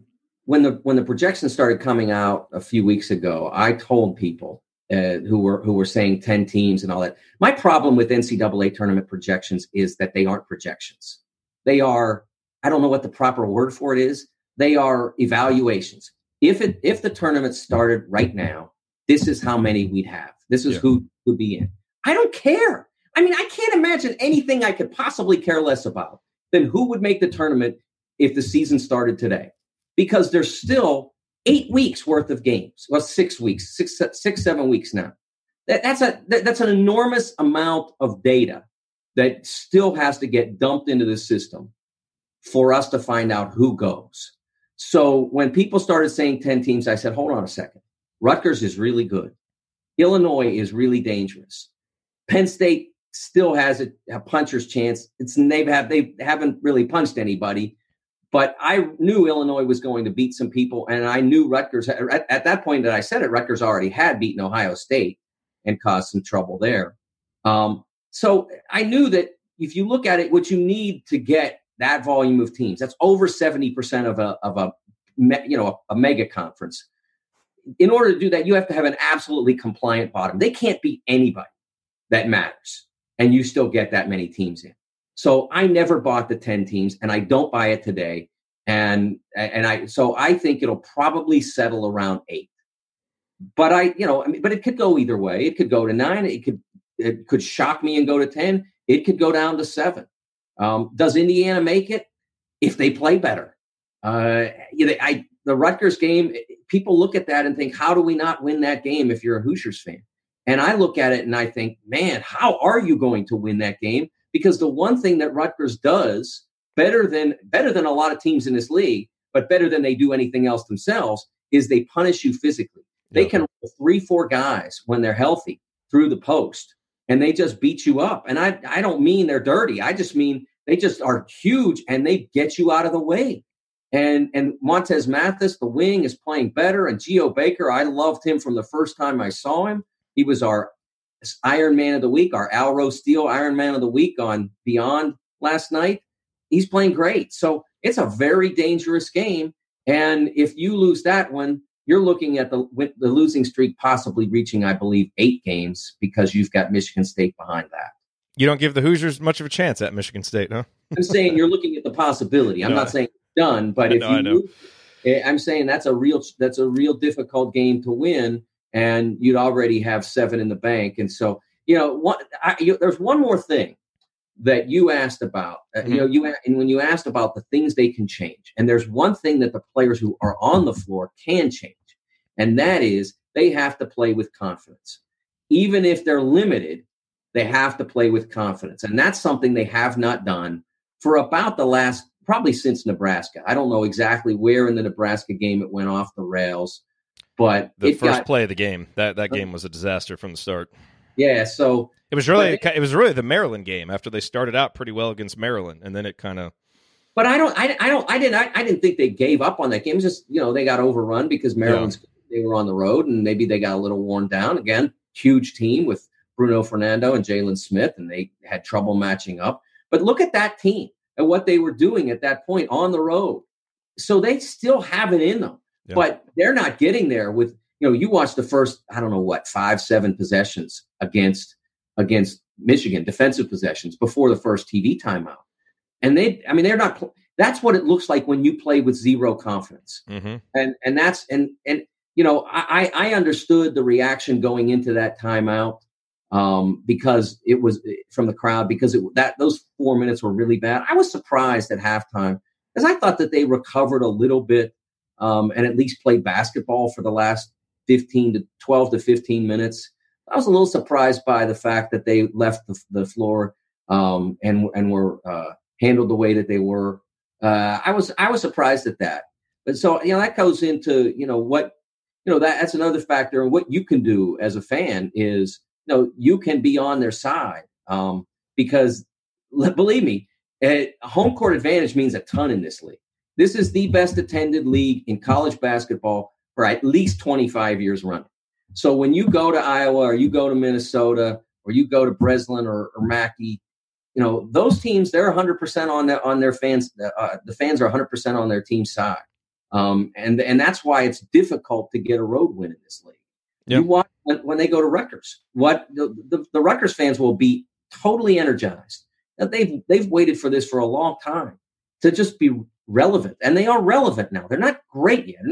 when the projections started coming out a few weeks ago, I told people who were saying 10 teams and all that. My problem with NCAA tournament projections is that they aren't projections. They are, I don't know what the proper word for it is. They are evaluations. If the tournament started right now, this is how many we'd have. This is who would be in. I don't care. I mean, I can't imagine anything I could possibly care less about than who would make the tournament if the season started today, because there's still 8 weeks worth of games. Well, 6 weeks, 7 weeks now. That's an enormous amount of data that still has to get dumped into the system for us to find out who goes. So when people started saying 10 teams, I said, hold on a second. Rutgers is really good. Illinois is really dangerous. Penn State still has a puncher's chance. They haven't really punched anybody, but I knew Illinois was going to beat some people, and I knew Rutgers at that point that I said it. Rutgers already had beaten Ohio State and caused some trouble there. So I knew that if you look at it, what you need to get that volume of teams. That's over 70% of a mega conference. In order to do that, you have to have an absolutely compliant bottom. They can't beat anybody that matters, and you still get that many teams in. So I never bought the 10 teams, and I don't buy it today. So I think it'll probably settle around 8. But but it could go either way. It could go to 9. It could shock me and go to 10. It could go down to 7. Does Indiana make it? If they play better. The Rutgers game, people look at that and think, how do we not win that game if you're a Hoosiers fan? And I look at it and I think, man, how are you going to win that game? Because the one thing that Rutgers does better than a lot of teams in this league, but better than they do anything else themselves, is they punish you physically. They can roll 3-4 guys when they're healthy through the post, and they just beat you up. And I don't mean they're dirty. I just mean they just are huge, and they get you out of the way. And Montez Mathis, the wing, is playing better. And Geo Baker, I loved him from the first time I saw him. He was our Iron Man of the Week, our Alro Steel Iron Man of the Week on Beyond last night. He's playing great. So it's a very dangerous game. And if you lose that one, you're looking at the losing streak possibly reaching, I believe, 8 games, because you've got Michigan State behind that. You don't give the Hoosiers much of a chance at Michigan State, huh? I'm saying you're looking at the possibility. I'm not saying it's done, but I'm saying that's a real difficult game to win, and you'd already have 7 in the bank. And so, there's one more thing that you asked about. When you asked about the things they can change, and there's one thing that the players who are on the floor can change, and that is they have to play with confidence. Even if they're limited, they have to play with confidence. And that's something they have not done for about the last, probably since Nebraska. I don't know exactly where in the Nebraska game it went off the rails, but the first play of the game, that game was a disaster from the start. Yeah. So it was really the Maryland game after they started out pretty well against Maryland. And then it kind of, but I didn't think they gave up on that game. It was just, they got overrun because they were on the road, and maybe they got a little worn down. Again, huge team with Bruno Fernando and Jalen Smith, and they had trouble matching up. But look at that team and what they were doing at that point on the road. So they still have it in them, but they're not getting there with, you watch the first, 5-7 possessions against Michigan, defensive possessions before the first TV timeout. And they're not, that's what it looks like when you play with zero confidence. Mm-hmm. And that's, I understood the reaction going into that timeout. Because it was from the crowd, because those 4 minutes were really bad. I was surprised at halftime, because I thought that they recovered a little bit and at least played basketball for the last 12 to 15 minutes. I was a little surprised by the fact that they left the floor and were handled the way that they were. I was surprised at that. But so that goes into that's another factor. And what you can do as a fan is, you can be on their side because, believe me, home court advantage means a ton in this league. This is the best attended league in college basketball for at least 25 years running. So when you go to Iowa, or you go to Minnesota, or you go to Breslin or Mackey, those teams, they're 100% on their fans. The fans are 100% on their team's side. And that's why it's difficult to get a road win in this league. Yep. You watch when they go to Rutgers, what the Rutgers fans will be totally energized. They've waited for this for a long time to just be relevant, and they are relevant now. They're not great yet. I'm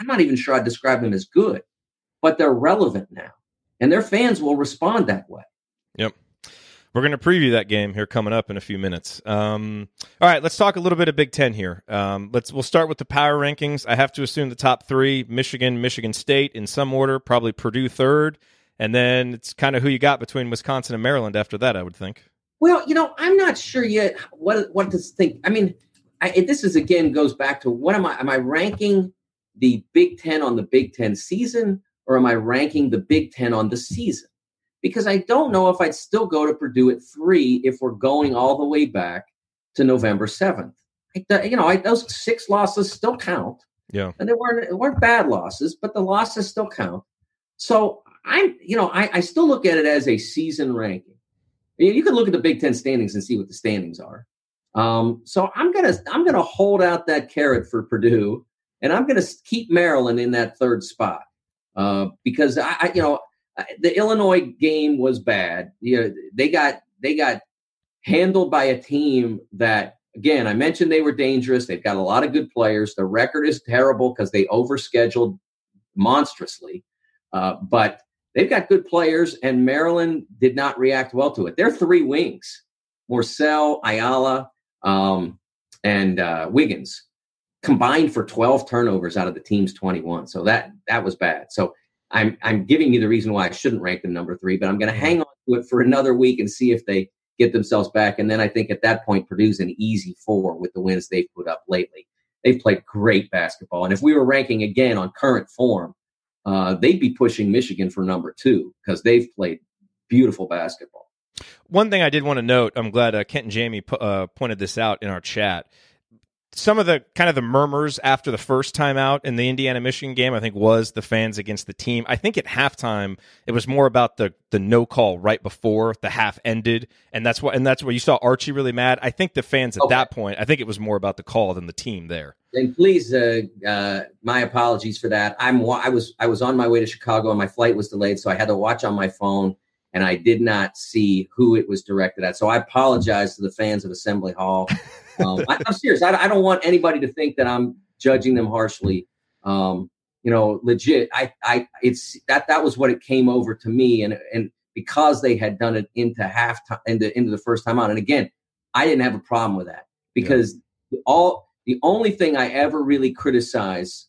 not even sure I'd describe them as good, but they're relevant now, and their fans will respond that way. Yep. We're going to preview that game here coming up in a few minutes. All right, let's talk a little bit of Big Ten here. We'll start with the power rankings. I have to assume the top 3, Michigan, Michigan State in some order, probably Purdue 3rd, and then it's kind of who you got between Wisconsin and Maryland after that, I would think. Well, I'm not sure yet what to think. I mean, this is, again, goes back to what am I ranking the Big Ten on the Big Ten season, or am I ranking the Big Ten on the season? Because I don't know if I'd still go to Purdue at 3 if we're going all the way back to November 7th. Those 6 losses still count. Yeah, and they weren't bad losses, but the losses still count. So I still look at it as a season ranking. You can look at the Big Ten standings and see what the standings are. So I'm gonna hold out that carrot for Purdue, and I'm gonna keep Maryland in that third spot because the Illinois game was bad. They got handled by a team that, again, I mentioned they were dangerous. They've got a lot of good players. The record is terrible because they overscheduled monstrously, but they've got good players, and Maryland did not react well to it. Their three wings, Morcell, Ayala, and Wiggins, combined for 12 turnovers out of the team's 21. So that was bad. So I'm giving you the reason why I shouldn't rank them number 3, but I'm going to hang on to it for another week and see if they get themselves back. And then I think at that point, Purdue's an easy 4 with the wins they've put up lately. They've played great basketball. And if we were ranking again on current form, they'd be pushing Michigan for number 2 because they've played beautiful basketball. One thing I did want to note, I'm glad Kent and Jamie pointed this out in our chat. Some of the kind of the murmurs after the first time out in the Indiana-Michigan game, I think, was the fans against the team. I think at halftime it was more about the no call right before the half ended, and that's where you saw Archie really mad. I think the fans at that point, I think it was more about the call than the team there. And please, my apologies for that. I was on my way to Chicago and my flight was delayed, so I had to watch on my phone, and I did not see who it was directed at. So I apologize to the fans of Assembly Hall. I'm serious. I don't want anybody to think that I'm judging them harshly. Legit. That was what it came over to me, and because they had done it into halftime, into the first time out. And again, I didn't have a problem with that because the only thing I ever really criticize,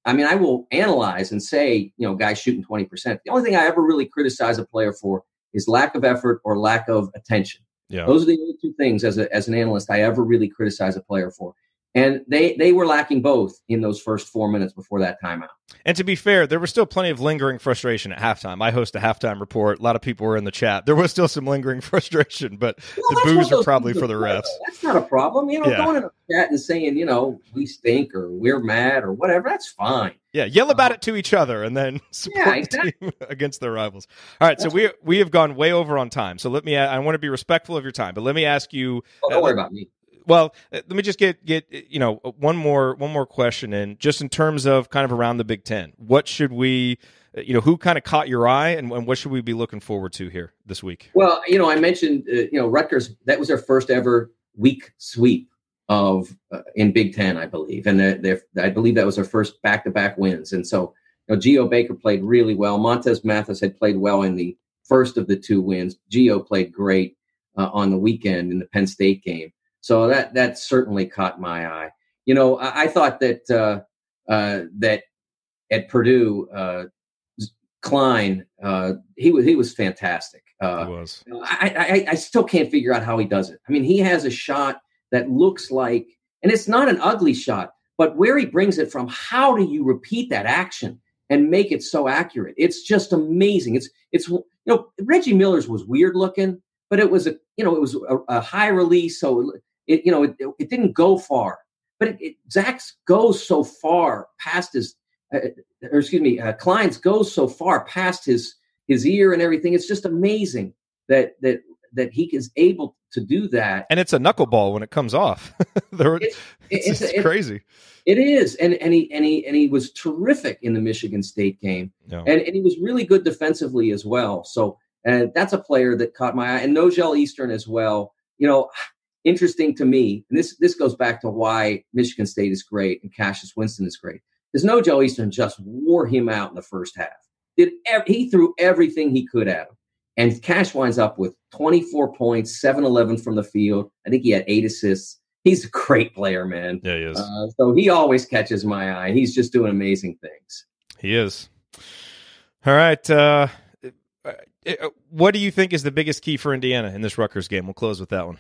I mean, I will analyze and say, guys shooting 20%. The only thing I ever really criticize a player for is lack of effort or lack of attention. Yeah. Those are the only two things as an analyst I ever really criticize a player for. And they were lacking both in those first 4 minutes before that timeout. And to be fair, there was still plenty of lingering frustration at halftime. I host a halftime report. A lot of people were in the chat. There was still some lingering frustration, but the boos are probably for the refs. That's not a problem. Going in a chat and saying, we stink or we're mad or whatever, that's fine. Yeah, yell about it to each other and then support the team against their rivals. All right, so we have gone way over on time. So I want to be respectful of your time, but let me ask you. Don't worry about me. Well, let me just get one more question in, just in terms of kind of around the Big Ten. What should we, who kind of caught your eye, and what should we be looking forward to here this week? Well, I mentioned Rutgers. That was their first ever week sweep of in Big Ten, I believe, and I believe that was their first back-to-back wins. And so, Geo Baker played really well. Montez Mathis had played well in the first of the 2 wins. Geo played great on the weekend in the Penn State game. So that certainly caught my eye. I thought that that at Purdue, Klein, he was fantastic. He was. I still can't figure out how he does it. I mean, he has a shot that looks like, and it's not an ugly shot, but where he brings it from, how do you repeat that action and make it so accurate? It's just amazing. It's Reggie Miller's was weird looking, but it was a high release, so it didn't go far. But Zach's goes so far past his, Klein's goes so far past his ear and everything. It's just amazing that he is able to do that. And it's a knuckleball when it comes off. It's crazy. It is, and he was terrific in the Michigan State game, and he was really good defensively as well. So that's a player that caught my eye, and Nogel Eastern as well. Interesting to me, and this goes back to why Michigan State is great and Cassius Winston is great, because Nogel Eastern just wore him out in the first half. He threw everything he could at him. And Cash winds up with 24 points, 7-11 from the field. I think he had 8 assists. He's a great player, man. Yeah, he is. So he always catches my eye. He's just doing amazing things. He is. All right. What do you think is the biggest key for Indiana in this Rutgers game? We'll close with that one.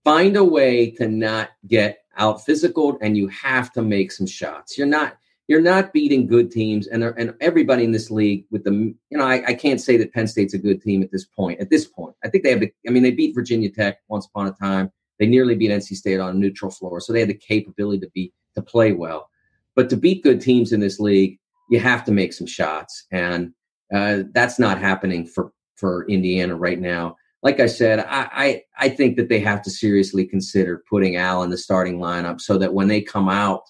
Find a way to not get out physical, and you have to make some shots. You're not beating good teams, and everybody in this league with the, I can't say that Penn State's a good team at this point. I think they have they beat Virginia Tech once upon a time. They nearly beat NC State on a neutral floor, so they had the capability to play well. But to beat good teams in this league, you have to make some shots, and that's not happening for Indiana right now. like I said, I think that they have to seriously consider putting Al in the starting lineup so that when they come out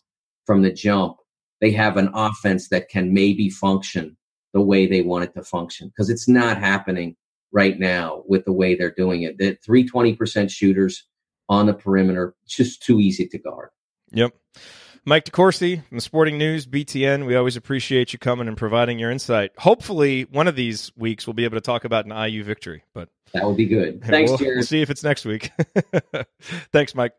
from the jump, they have an offense that can maybe function the way they want it to function, because it's not happening right now with the way they're doing it. The 320% shooters on the perimeter, just too easy to guard. Yep. Mike DeCourcy from the Sporting News, BTN, we always appreciate you coming and providing your insight. Hopefully, one of these weeks we'll be able to talk about an IU victory. But that would be good. Thanks, Jerod. We'll see if it's next week. Thanks, Mike.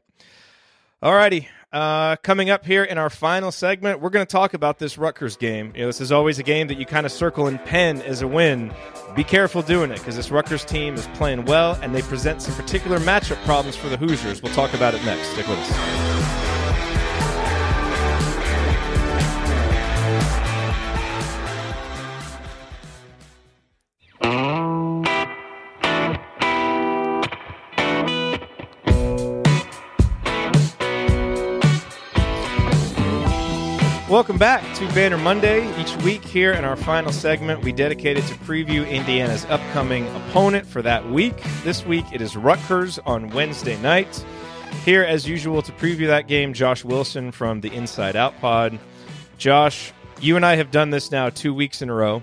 All righty. Coming up here in our final segment, we're going to talk about this Rutgers game. This is always a game that you kind of circle and pen as a win. Be careful doing it, because this Rutgers team is playing well, and they present some particular matchup problems for the Hoosiers. We'll talk about it next. Stick with us. Welcome back to Banner Monday. Each week here in our final segment, we dedicate it to preview Indiana's upcoming opponent for that week. This week, it is Rutgers on Wednesday night. Here, as usual, to preview that game, Josh Wilson from the Inside Out Pod. Josh, you and I have done this now 2 weeks in a row.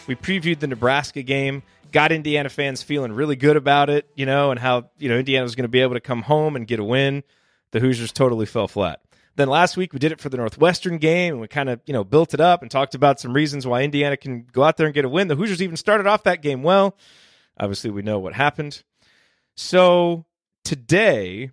We previewed the Nebraska game, got Indiana fans feeling really good about it, and how, Indiana was going to be able to come home and get a win. The Hoosiers totally fell flat. Then last week we did it for the Northwestern game, and we kind of, built it up and talked about some reasons why Indiana can go out there and get a win. The Hoosiers even started off that game well. Obviously, we know what happened. So today,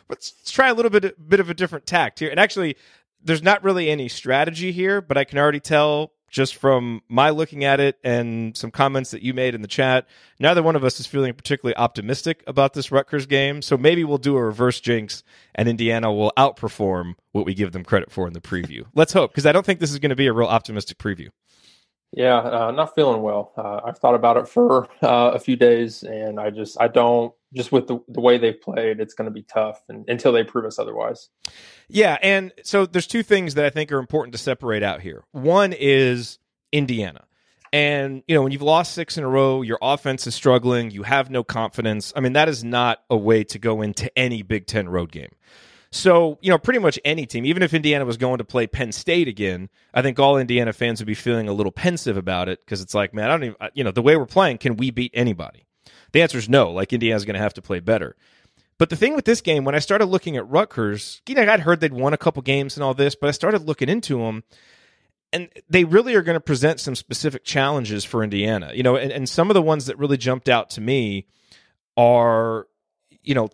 let's try a little bit of a different tact here. And actually, there's not really any strategy here, but I can already tell just from my looking at it and some comments that you made in the chat, neither one of us is feeling particularly optimistic about this Rutgers game. So maybe we'll do a reverse jinx and Indiana will outperform what we give them credit for in the preview. Let's hope, because I don't think this is going to be a real optimistic preview. Yeah, not feeling well. I've thought about it for a few days, and I don't, with the way they've played, it's going to be tough until they prove us otherwise. Yeah, and so there's two things that I think are important to separate out here. One is Indiana. And, when you've lost 6 in a row, your offense is struggling, you have no confidence. I mean, that is not a way to go into any Big Ten road game. So, pretty much any team, even if Indiana was going to play Penn State again, I think all Indiana fans would be feeling a little pensive about it, because it's like, man, I don't even, the way we're playing, can we beat anybody? The answer is no. Like, Indiana's going to have to play better. But the thing with this game, when I started looking at Rutgers, I'd heard they'd won a couple games and all this, but I started looking into them, and they really are going to present some specific challenges for Indiana. And some of the ones that really jumped out to me are,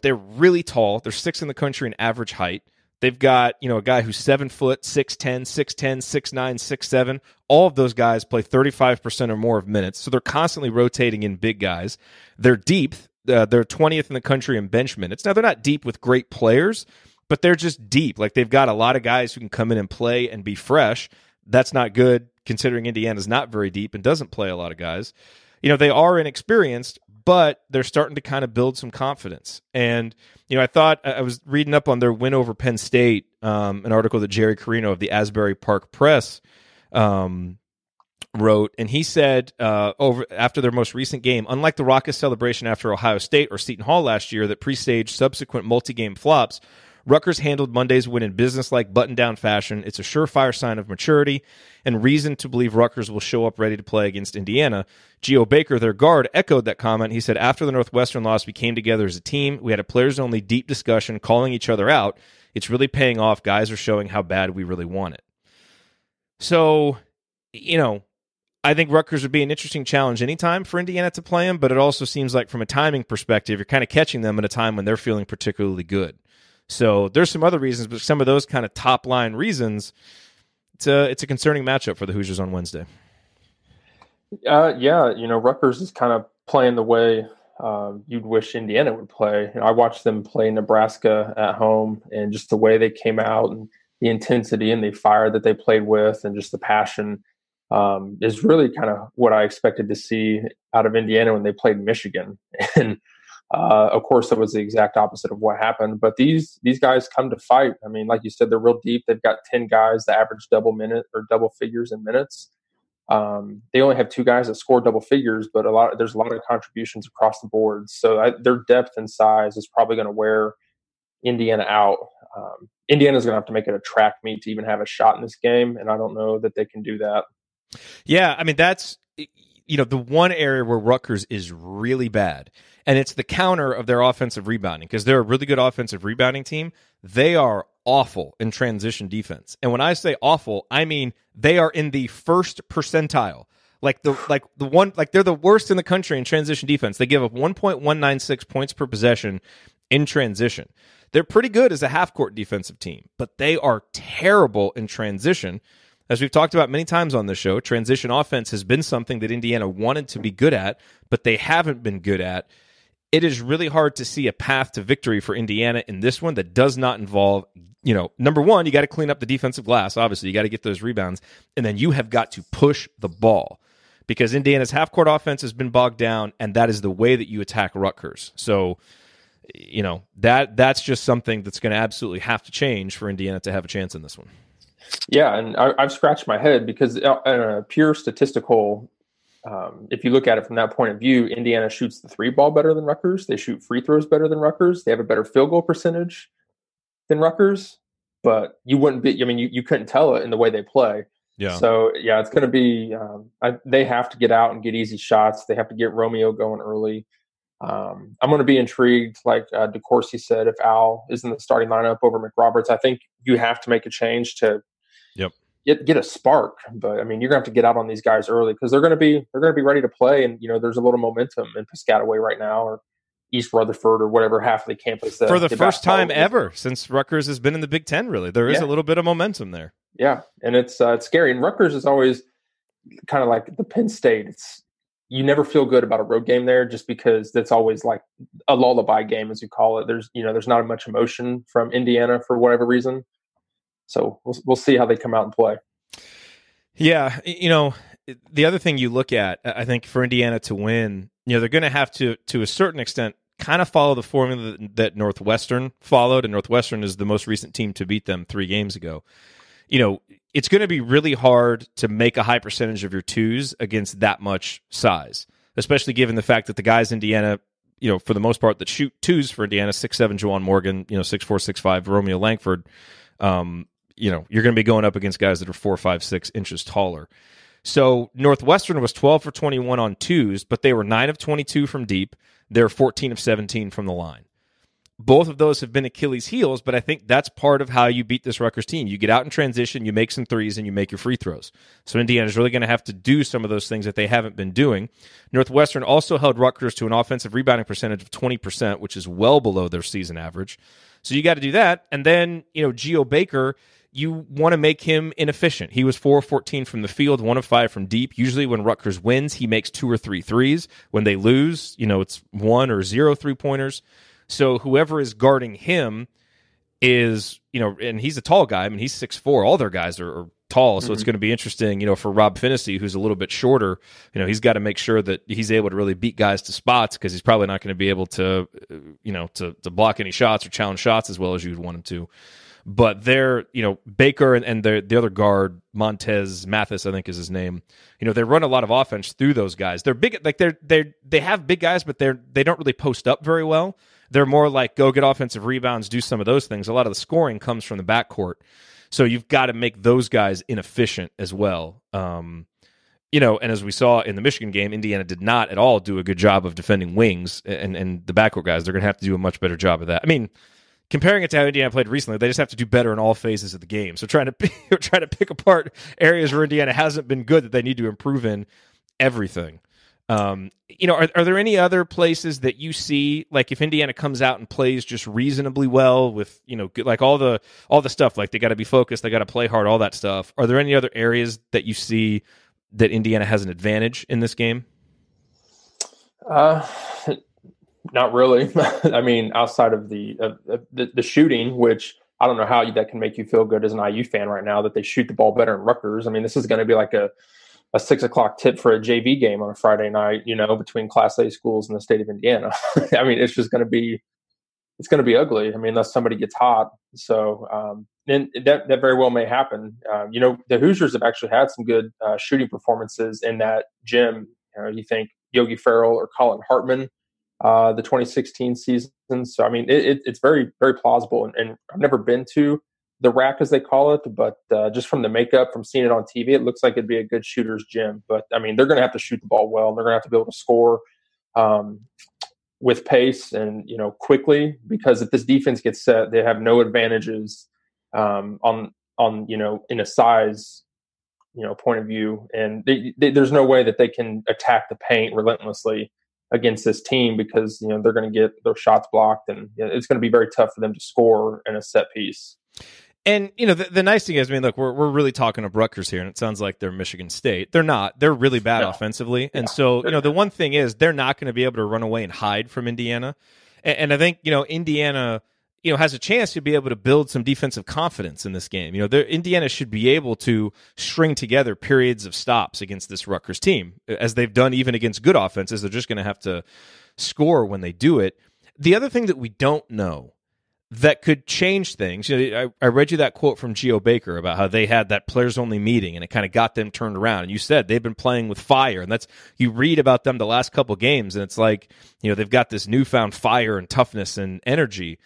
they're really tall. They're 6th in the country in average height. They've got, a guy who's 7 foot, 6'10", 6'10", 6'9", 6'7". All of those guys play 35% or more of minutes, so they're constantly rotating in big guys. They're deep. They're 20th in the country in bench minutes. Now, they're not deep with great players, but they're just deep. Like, they've got a lot of guys who can come in and play and be fresh. That's not good, considering Indiana's not very deep and doesn't play a lot of guys. They are inexperienced, but they're starting to kind of build some confidence. And, I thought, I was reading up on their win over Penn State, an article that Jerry Carino of the Asbury Park Press wrote, and he said after their most recent game, unlike the raucous celebration after Ohio State or Seton Hall last year that presaged subsequent multi-game flops, Rutgers handled Monday's win in business-like button-down fashion. It's a surefire sign of maturity and reason to believe Rutgers will show up ready to play against Indiana. Geo Baker, their guard, echoed that comment. He said, after the Northwestern loss, we came together as a team. We had a players-only deep discussion, calling each other out. It's really paying off. Guys are showing how bad we really want it. So, I think Rutgers would be an interesting challenge anytime for Indiana to play them, but it also seems like from a timing perspective, you're kind of catching them at a time when they're feeling particularly good. So there's some other reasons, but some of those kind of top-line reasons, it's a concerning matchup for the Hoosiers on Wednesday. Rutgers is kind of playing the way you'd wish Indiana would play. I watched them play Nebraska at home, and just the way they came out and the intensity and the fire that they played with and just the passion is really kind of what I expected to see out of Indiana when they played Michigan. And of course, that was the exact opposite of what happened. But these guys come to fight. I mean, like you said, they're real deep. They've got 10 guys that average double figures in minutes. They only have two guys that score double figures, but there's a lot of contributions across the board. So their depth and size is probably going to wear Indiana out. Indiana's going to have to make it a track meet to even have a shot in this game, and I don't know that they can do that. Yeah, I mean, that's, the one area where Rutgers is really bad, and it's the counter of their offensive rebounding, because they're a really good offensive rebounding team. They are awful in transition defense. And when I say awful, I mean they are in the first percentile. They're the worst in the country in transition defense. They give up 1.196 points per possession in transition. They're pretty good as a half-court defensive team, but they are terrible in transition. As we've talked about many times on this show, transition offense has been something that Indiana wanted to be good at, but they haven't been good at. It is really hard to see a path to victory for Indiana in this one that does not involve, number one, you got to clean up the defensive glass. Obviously, you got to get those rebounds, and then you have got to push the ball, because Indiana's half-court offense has been bogged down, and that is the way that you attack Rutgers. So, that's just something that's going to absolutely have to change for Indiana to have a chance in this one. Yeah, and I've scratched my head because in a pure statistical, if you look at it from that point of view, Indiana shoots the three ball better than Rutgers. They shoot free throws better than Rutgers. They have a better field goal percentage than Rutgers, but you wouldn't be. I mean, you couldn't tell it in the way they play. Yeah. So yeah, it's going to be. They have to get out and get easy shots. They have to get Romeo going early. I'm going to be intrigued, like DeCourcy said, if Al is in the starting lineup over McRoberts. I think you have to make a change to get a spark. But I mean, you're going to have to get out on these guys early because they're going to be ready to play. And there's a little momentum in Piscataway right now, or East Rutherford, or whatever half of the campus. For the first time ever since Rutgers has been in the Big Ten, really, there is a little bit of momentum there. Yeah, and it's scary. And Rutgers is always kind of like the Penn State. You never feel good about a road game there, just because that's always like a lullaby game, as you call it. There's not much emotion from Indiana for whatever reason. So we'll see how they come out and play. Yeah, the other thing you look at, I think, for Indiana to win, they're going to have to a certain extent, kind of follow the formula that Northwestern followed, and Northwestern is the most recent team to beat them 3 games ago. It's going to be really hard to make a high percentage of your twos against that much size, especially given the fact that the guys Indiana, for the most part, that shoot twos for Indiana, 6'7" Juwan Morgan, 6'4", 6'5", Romeo Langford, you're going to be going up against guys that are 4, 5, 6 inches taller. So Northwestern was 12 for 21 on twos, but they were 9 of 22 from deep. They're 14 of 17 from the line. Both of those have been Achilles' heels, but I think that's part of how you beat this Rutgers team. You get out in transition, you make some threes, and you make your free throws. So Indiana's really going to have to do some of those things that they haven't been doing. Northwestern also held Rutgers to an offensive rebounding percentage of 20%, which is well below their season average. So you got to do that. And then, Geo Baker, you want to make him inefficient. He was 4 of 14 from the field, 1 of 5 from deep. Usually when Rutgers wins, he makes 2 or 3 threes. When they lose, it's 1 or 0 3-pointers. So whoever is guarding him is, and he's a tall guy. I mean, he's 6'4". All their guys are tall, so it's going to be interesting, for Rob Finney, who's a little bit shorter. He's got to make sure that he's able to really beat guys to spots, because he's probably not going to be able to, to block any shots or challenge shots as well as you'd want him to. But they're, Baker and the other guard, Montez Mathis, I think is his name. They run a lot of offense through those guys. They're big, like they have big guys, but they don't really post up very well. They're more like go get offensive rebounds, do some of those things. A lot of the scoring comes from the backcourt. So you've got to make those guys inefficient as well. And as we saw in the Michigan game, Indiana did not at all do a good job of defending wings and the backcourt guys. They're going to have to do a much better job of that. I mean, comparing it to how Indiana played recently, they just have to do better in all phases of the game. So trying to pick apart areas where Indiana hasn't been good that they need to improve in everything. Are there any other places that you see, like if Indiana comes out and plays just reasonably well with, like all the stuff, like they got to be focused, they got to play hard, all that stuff. Are there any other areas that you see that Indiana has an advantage in this game? Not really. I mean, outside of the shooting, which I don't know how that can make you feel good as an IU fan right now that they shoot the ball better in Rutgers. I mean, this is going to be like a 6:00 tip for a JV game on a Friday night, between Class A schools in the state of Indiana. I mean, it's going to be ugly. I mean, unless somebody gets hot. So and that very well may happen. The Hoosiers have actually had some good shooting performances in that gym. You think Yogi Ferrell or Colin Hartman, the 2016 season. So, I mean, it's very, very plausible. And I've never been to the rack, as they call it, but just from the makeup, from seeing it on TV, it looks like it'd be a good shooter's gym. But, I mean, they're going to have to shoot the ball well. And they're going to have to be able to score with pace and, quickly, because if this defense gets set, they have no advantages on in a size point of view, and there's no way that they can attack the paint relentlessly against this team, because they're going to get their shots blocked, and it's going to be very tough for them to score in a set piece. And the nice thing is, I mean, look, we're really talking to Rutgers here, and it sounds like they're Michigan State. They're not. They're really bad offensively, and so the one thing is they're not going to be able to run away and hide from Indiana. And I think Indiana has a chance to be able to build some defensive confidence in this game. Indiana should be able to string together periods of stops against this Rutgers team, as they've done even against good offenses. They're just going to have to score when they do it. The other thing that we don't know that could change things, I read you that quote from Geo Baker about how they had that players-only meeting, and it kind of got them turned around. And you said they've been playing with fire, and you read about them the last couple games, and it's like they've got this newfound fire and toughness and energy.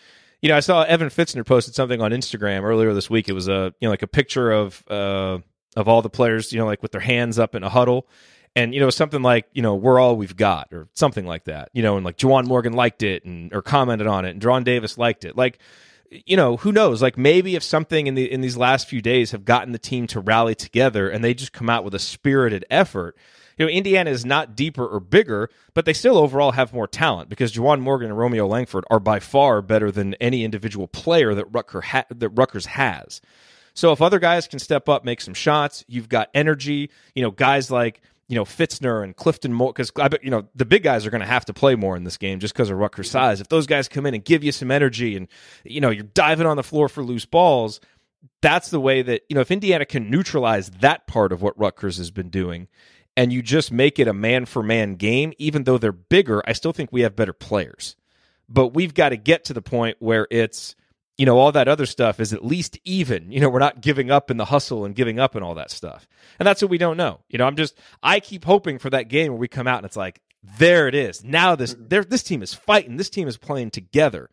I saw Evan Fitzner posted something on Instagram earlier this week. It was a picture of all the players, like with their hands up in a huddle, and something like we're all we've got, or something like that. And like Juwan Morgan liked it or commented on it, and Drawn Davis liked it. Like, who knows? Like, maybe if something in these last few days have gotten the team to rally together, and they just come out with a spirited effort. Indiana is not deeper or bigger, but they still overall have more talent, because Juwan Morgan and Romeo Langford are by far better than any individual player that Rutgers has. So if other guys can step up, make some shots, you've got energy, guys like, Fitzner and Clifton Moore, because I bet, the big guys are going to have to play more in this game just because of Rutgers' size. If those guys come in and give you some energy and, you're diving on the floor for loose balls, that's the way that, if Indiana can neutralize that part of what Rutgers has been doing, and you just make it a man-for-man game, even though they're bigger, I still think we have better players. But we've got to get to the point where it's, all that other stuff is at least even. We're not giving up in the hustle and giving up and all that stuff. And that's what we don't know. I keep hoping for that game where we come out and it's like, there it is. Now this team is fighting. This team is playing together.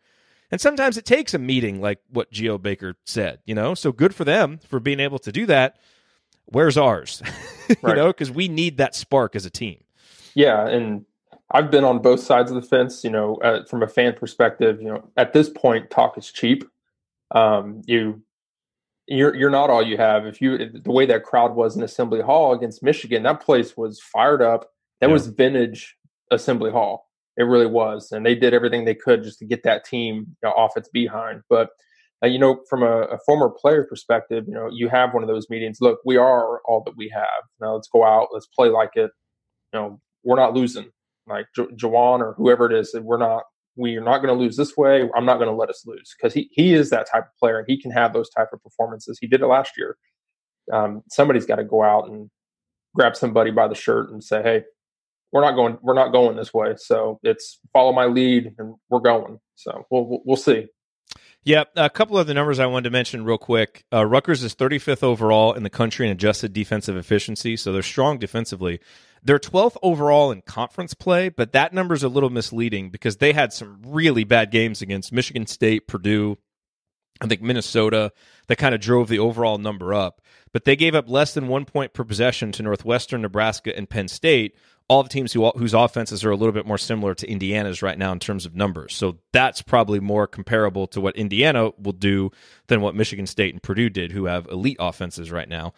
And sometimes it takes a meeting like what Geo Baker said, So good for them for being able to do that. Where's ours? Because we need that spark as a team. Yeah, and I've been on both sides of the fence. From a fan perspective, at this point, talk is cheap. You're not all you have. The way that crowd was in Assembly Hall against Michigan, that place was fired up. That was vintage Assembly Hall. It really was, and they did everything they could just to get that team off its behind. But from a former player perspective, you have one of those meetings. Look, we are all that we have. Now let's go out. Let's play like it. We're not losing. Like Juwan or whoever it is, we are not going to lose this way. I'm not going to let us lose, because he is that type of player, and he can have those type of performances. He did it last year. Somebody's got to go out and grab somebody by the shirt and say, hey, we're not going this way. So it's follow my lead, and we're going. So we'll see. Yeah, a couple of the numbers I wanted to mention real quick. Rutgers is 35th overall in the country in adjusted defensive efficiency, so they're strong defensively. They're 12th overall in conference play, but that number's a little misleading because they had some really bad games against Michigan State, Purdue, I think Minnesota, that kind of drove the overall number up. But they gave up less than 1 point per possession to Northwestern, Nebraska, and Penn State, all the teams whose offenses are a little bit more similar to Indiana's right now in terms of numbers. So that's probably more comparable to what Indiana will do than what Michigan State and Purdue did, who have elite offenses right now.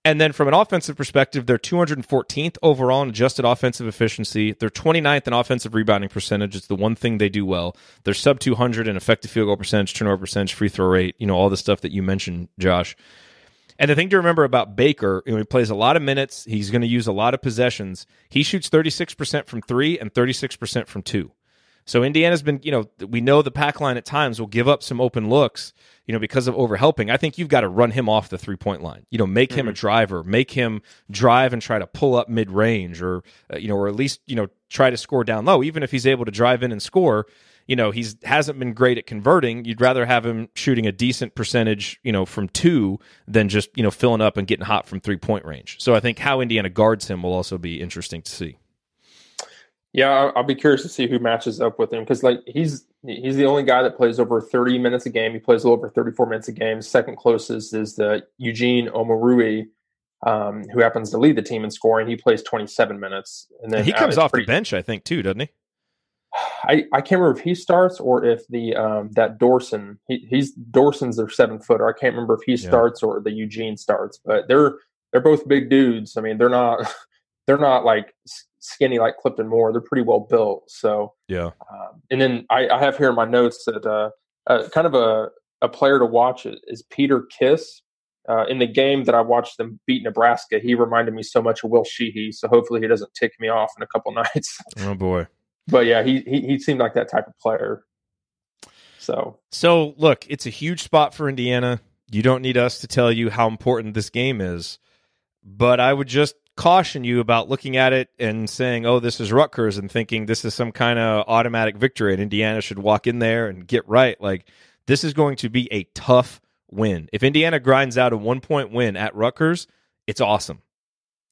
And then from an offensive perspective, they're 214th overall in adjusted offensive efficiency. They're 29th in offensive rebounding percentage. It's the one thing they do well. They're sub 200 in effective field goal percentage, turnover percentage, free throw rate, all the stuff that you mentioned, Josh. And the thing to remember about Baker, he plays a lot of minutes. He's going to use a lot of possessions. He shoots 36% from 3 and 36% from 2. So Indiana's been, we know the pack line at times will give up some open looks, because of overhelping. I think you've got to run him off the 3-point line. Make him a driver, make him drive and try to pull up mid-range, or at least, try to score down low. Even if he's able to drive in and score, he hasn't been great at converting. You'd rather have him shooting a decent percentage, from 2 than just, filling up and getting hot from 3-point range. So I think how Indiana guards him will also be interesting to see. Yeah, I'll be curious to see who matches up with him because he's the only guy that plays over 30 minutes a game. He plays a little over 34 minutes a game. Second closest is the Eugene Omorui, who happens to lead the team in scoring. He plays 27 minutes, and then he comes off the bench, I think, too, doesn't he? I can't remember if he starts or if the that Dorson. He's Dorson's their 7-footer. I can't remember if he starts or the Eugene starts, but they're both big dudes. I mean, they're not like skinny like Clifton Moore. They're pretty well built. So yeah. And then I have here in my notes that kind of a player to watch is Peter Kiss. In the game that I watched them beat Nebraska, he reminded me so much of Will Sheehy. So hopefully he doesn't tick me off in a couple nights. Oh boy. But yeah, he seemed like that type of player. So look, it's a huge spot for Indiana. You don't need us to tell you how important this game is, but I would just caution you about looking at it and saying, oh, this is Rutgers, and thinking this is some kind of automatic victory and Indiana should walk in there and get right. Like, this is going to be a tough win. If Indiana grinds out a 1-point win at Rutgers, it's awesome.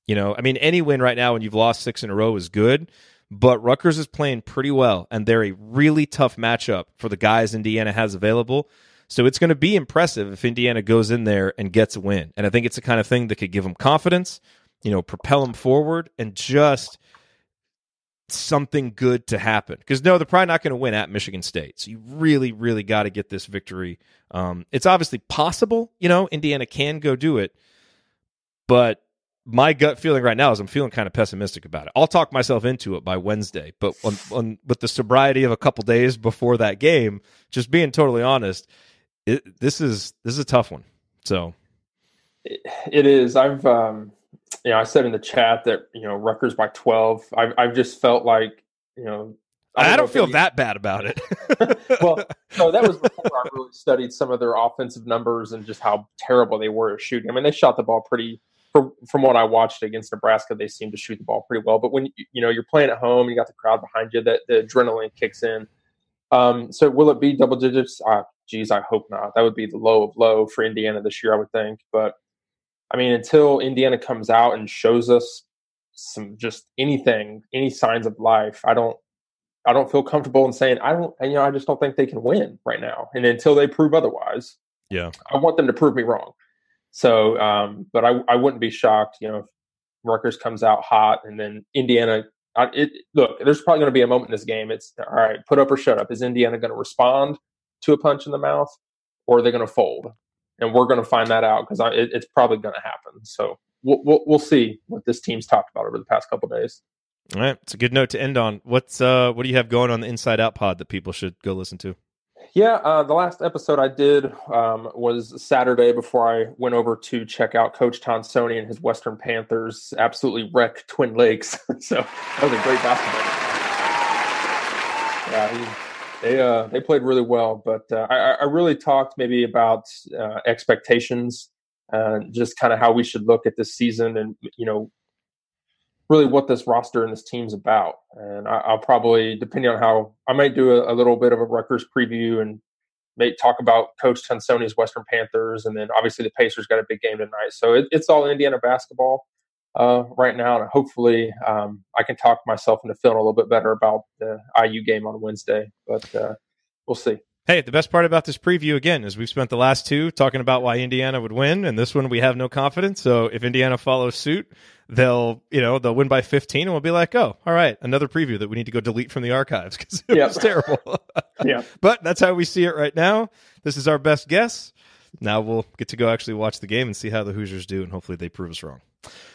Any win right now when you've lost 6 in a row is good, but Rutgers is playing pretty well, and they're a really tough matchup for the guys Indiana has available. So it's going to be impressive if Indiana goes in there and gets a win. And I think it's the kind of thing that could give them confidence, propel them forward, and just something good to happen. Because, no, they're probably not going to win at Michigan State. So you really, really got to get this victory. It's obviously possible, Indiana can go do it. But my gut feeling right now is I'm feeling kind of pessimistic about it. I'll talk myself into it by Wednesday. But with the sobriety of a couple days before that game, just being totally honest, this is a tough one. So it is. I've I said in the chat that Rutgers by 12. I've just felt like I don't feel that bad about it. Well, no, that was before I really studied some of their offensive numbers and just how terrible they were at shooting. I mean, they shot the ball pretty. From what I watched against Nebraska, they seemed to shoot the ball pretty well. But when you're playing at home, you got the crowd behind you, that the adrenaline kicks in. So will it be double digits? Geez, I hope not. That would be the low of low for Indiana this year, I would think. But I mean, until Indiana comes out and shows us some just anything, any signs of life, I don't feel comfortable in saying I just don't think they can win right now. And until they prove otherwise, yeah, I want them to prove me wrong. So, but I wouldn't be shocked, if Rutgers comes out hot and then Indiana. Look, there's probably going to be a moment in this game. It's all right, put up or shut up. Is Indiana going to respond to a punch in the mouth, or are they going to fold? And we're going to find that out because it's probably going to happen. So we'll see what this team's talked about over the past couple of days. All right, it's a good note to end on. What do you have going on the Inside Out pod that people should go listen to? Yeah, the last episode I did was Saturday before I went over to check out Coach Tonsoni and his Western Panthers absolutely wreck Twin Lakes. So that was a great basketball game. Yeah, they played really well, but I really talked maybe about expectations, just kind of how we should look at this season and, really what this roster and this team's about. And I'll probably, depending on how, I might do a little bit of a Rutgers preview and may talk about Coach Tonsoni's Western Panthers. And then obviously the Pacers got a big game tonight. So it's all Indiana basketball right now. And hopefully I can talk myself into feeling a little bit better about the IU game on Wednesday, but we'll see. Hey, the best part about this preview, again, is we've spent the last two talking about why Indiana would win, and this one we have no confidence. So if Indiana follows suit, they'll win by 15, and we'll be like, oh, all right, another preview that we need to go delete from the archives because it was terrible. Yeah, but that's how we see it right now. This is our best guess. Now we'll get to go actually watch the game and see how the Hoosiers do, and hopefully they prove us wrong.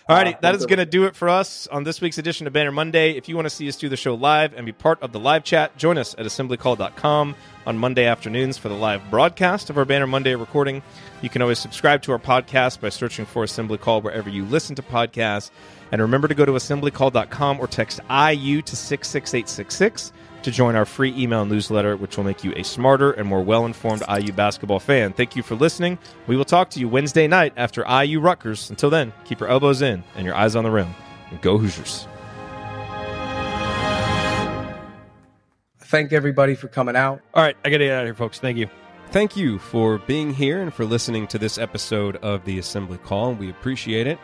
All righty, that is going to do it for us on this week's edition of Banner Monday. If you want to see us do the show live and be part of the live chat, join us at assemblycall.com on Monday afternoons for the live broadcast of our Banner Monday recording. You can always subscribe to our podcast by searching for Assembly Call wherever you listen to podcasts. And remember to go to assemblycall.com or text IU to 66866 to join our free email newsletter, which will make you a smarter and more well-informed IU basketball fan. Thank you for listening. We will talk to you Wednesday night after IU Rutgers. Until then, keep your elbows in and your eyes on the rim. And go Hoosiers. thank everybody for coming out. All right, I got to get out of here, folks. Thank you. Thank you for being here and for listening to this episode of the Assembly Call. We appreciate it.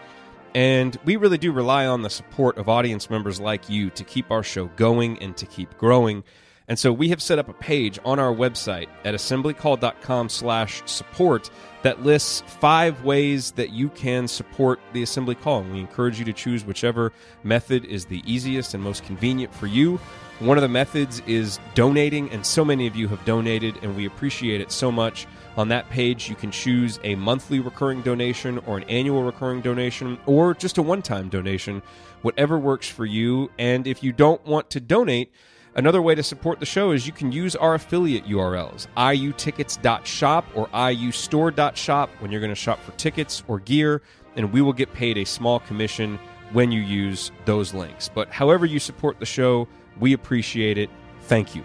And we really do rely on the support of audience members like you to keep our show going and to keep growing. And so we have set up a page on our website at assemblycall.com/support that lists 5 ways that you can support the Assembly Call. And we encourage you to choose whichever method is the easiest and most convenient for you. One of the methods is donating, and so many of you have donated, and we appreciate it so much. On that page, you can choose a monthly recurring donation or an annual recurring donation or just a one-time donation, whatever works for you. And if you don't want to donate, another way to support the show is you can use our affiliate URLs, iutickets.shop or iustore.shop when you're going to shop for tickets or gear, and we will get paid a small commission when you use those links. But however you support the show, we appreciate it. Thank you.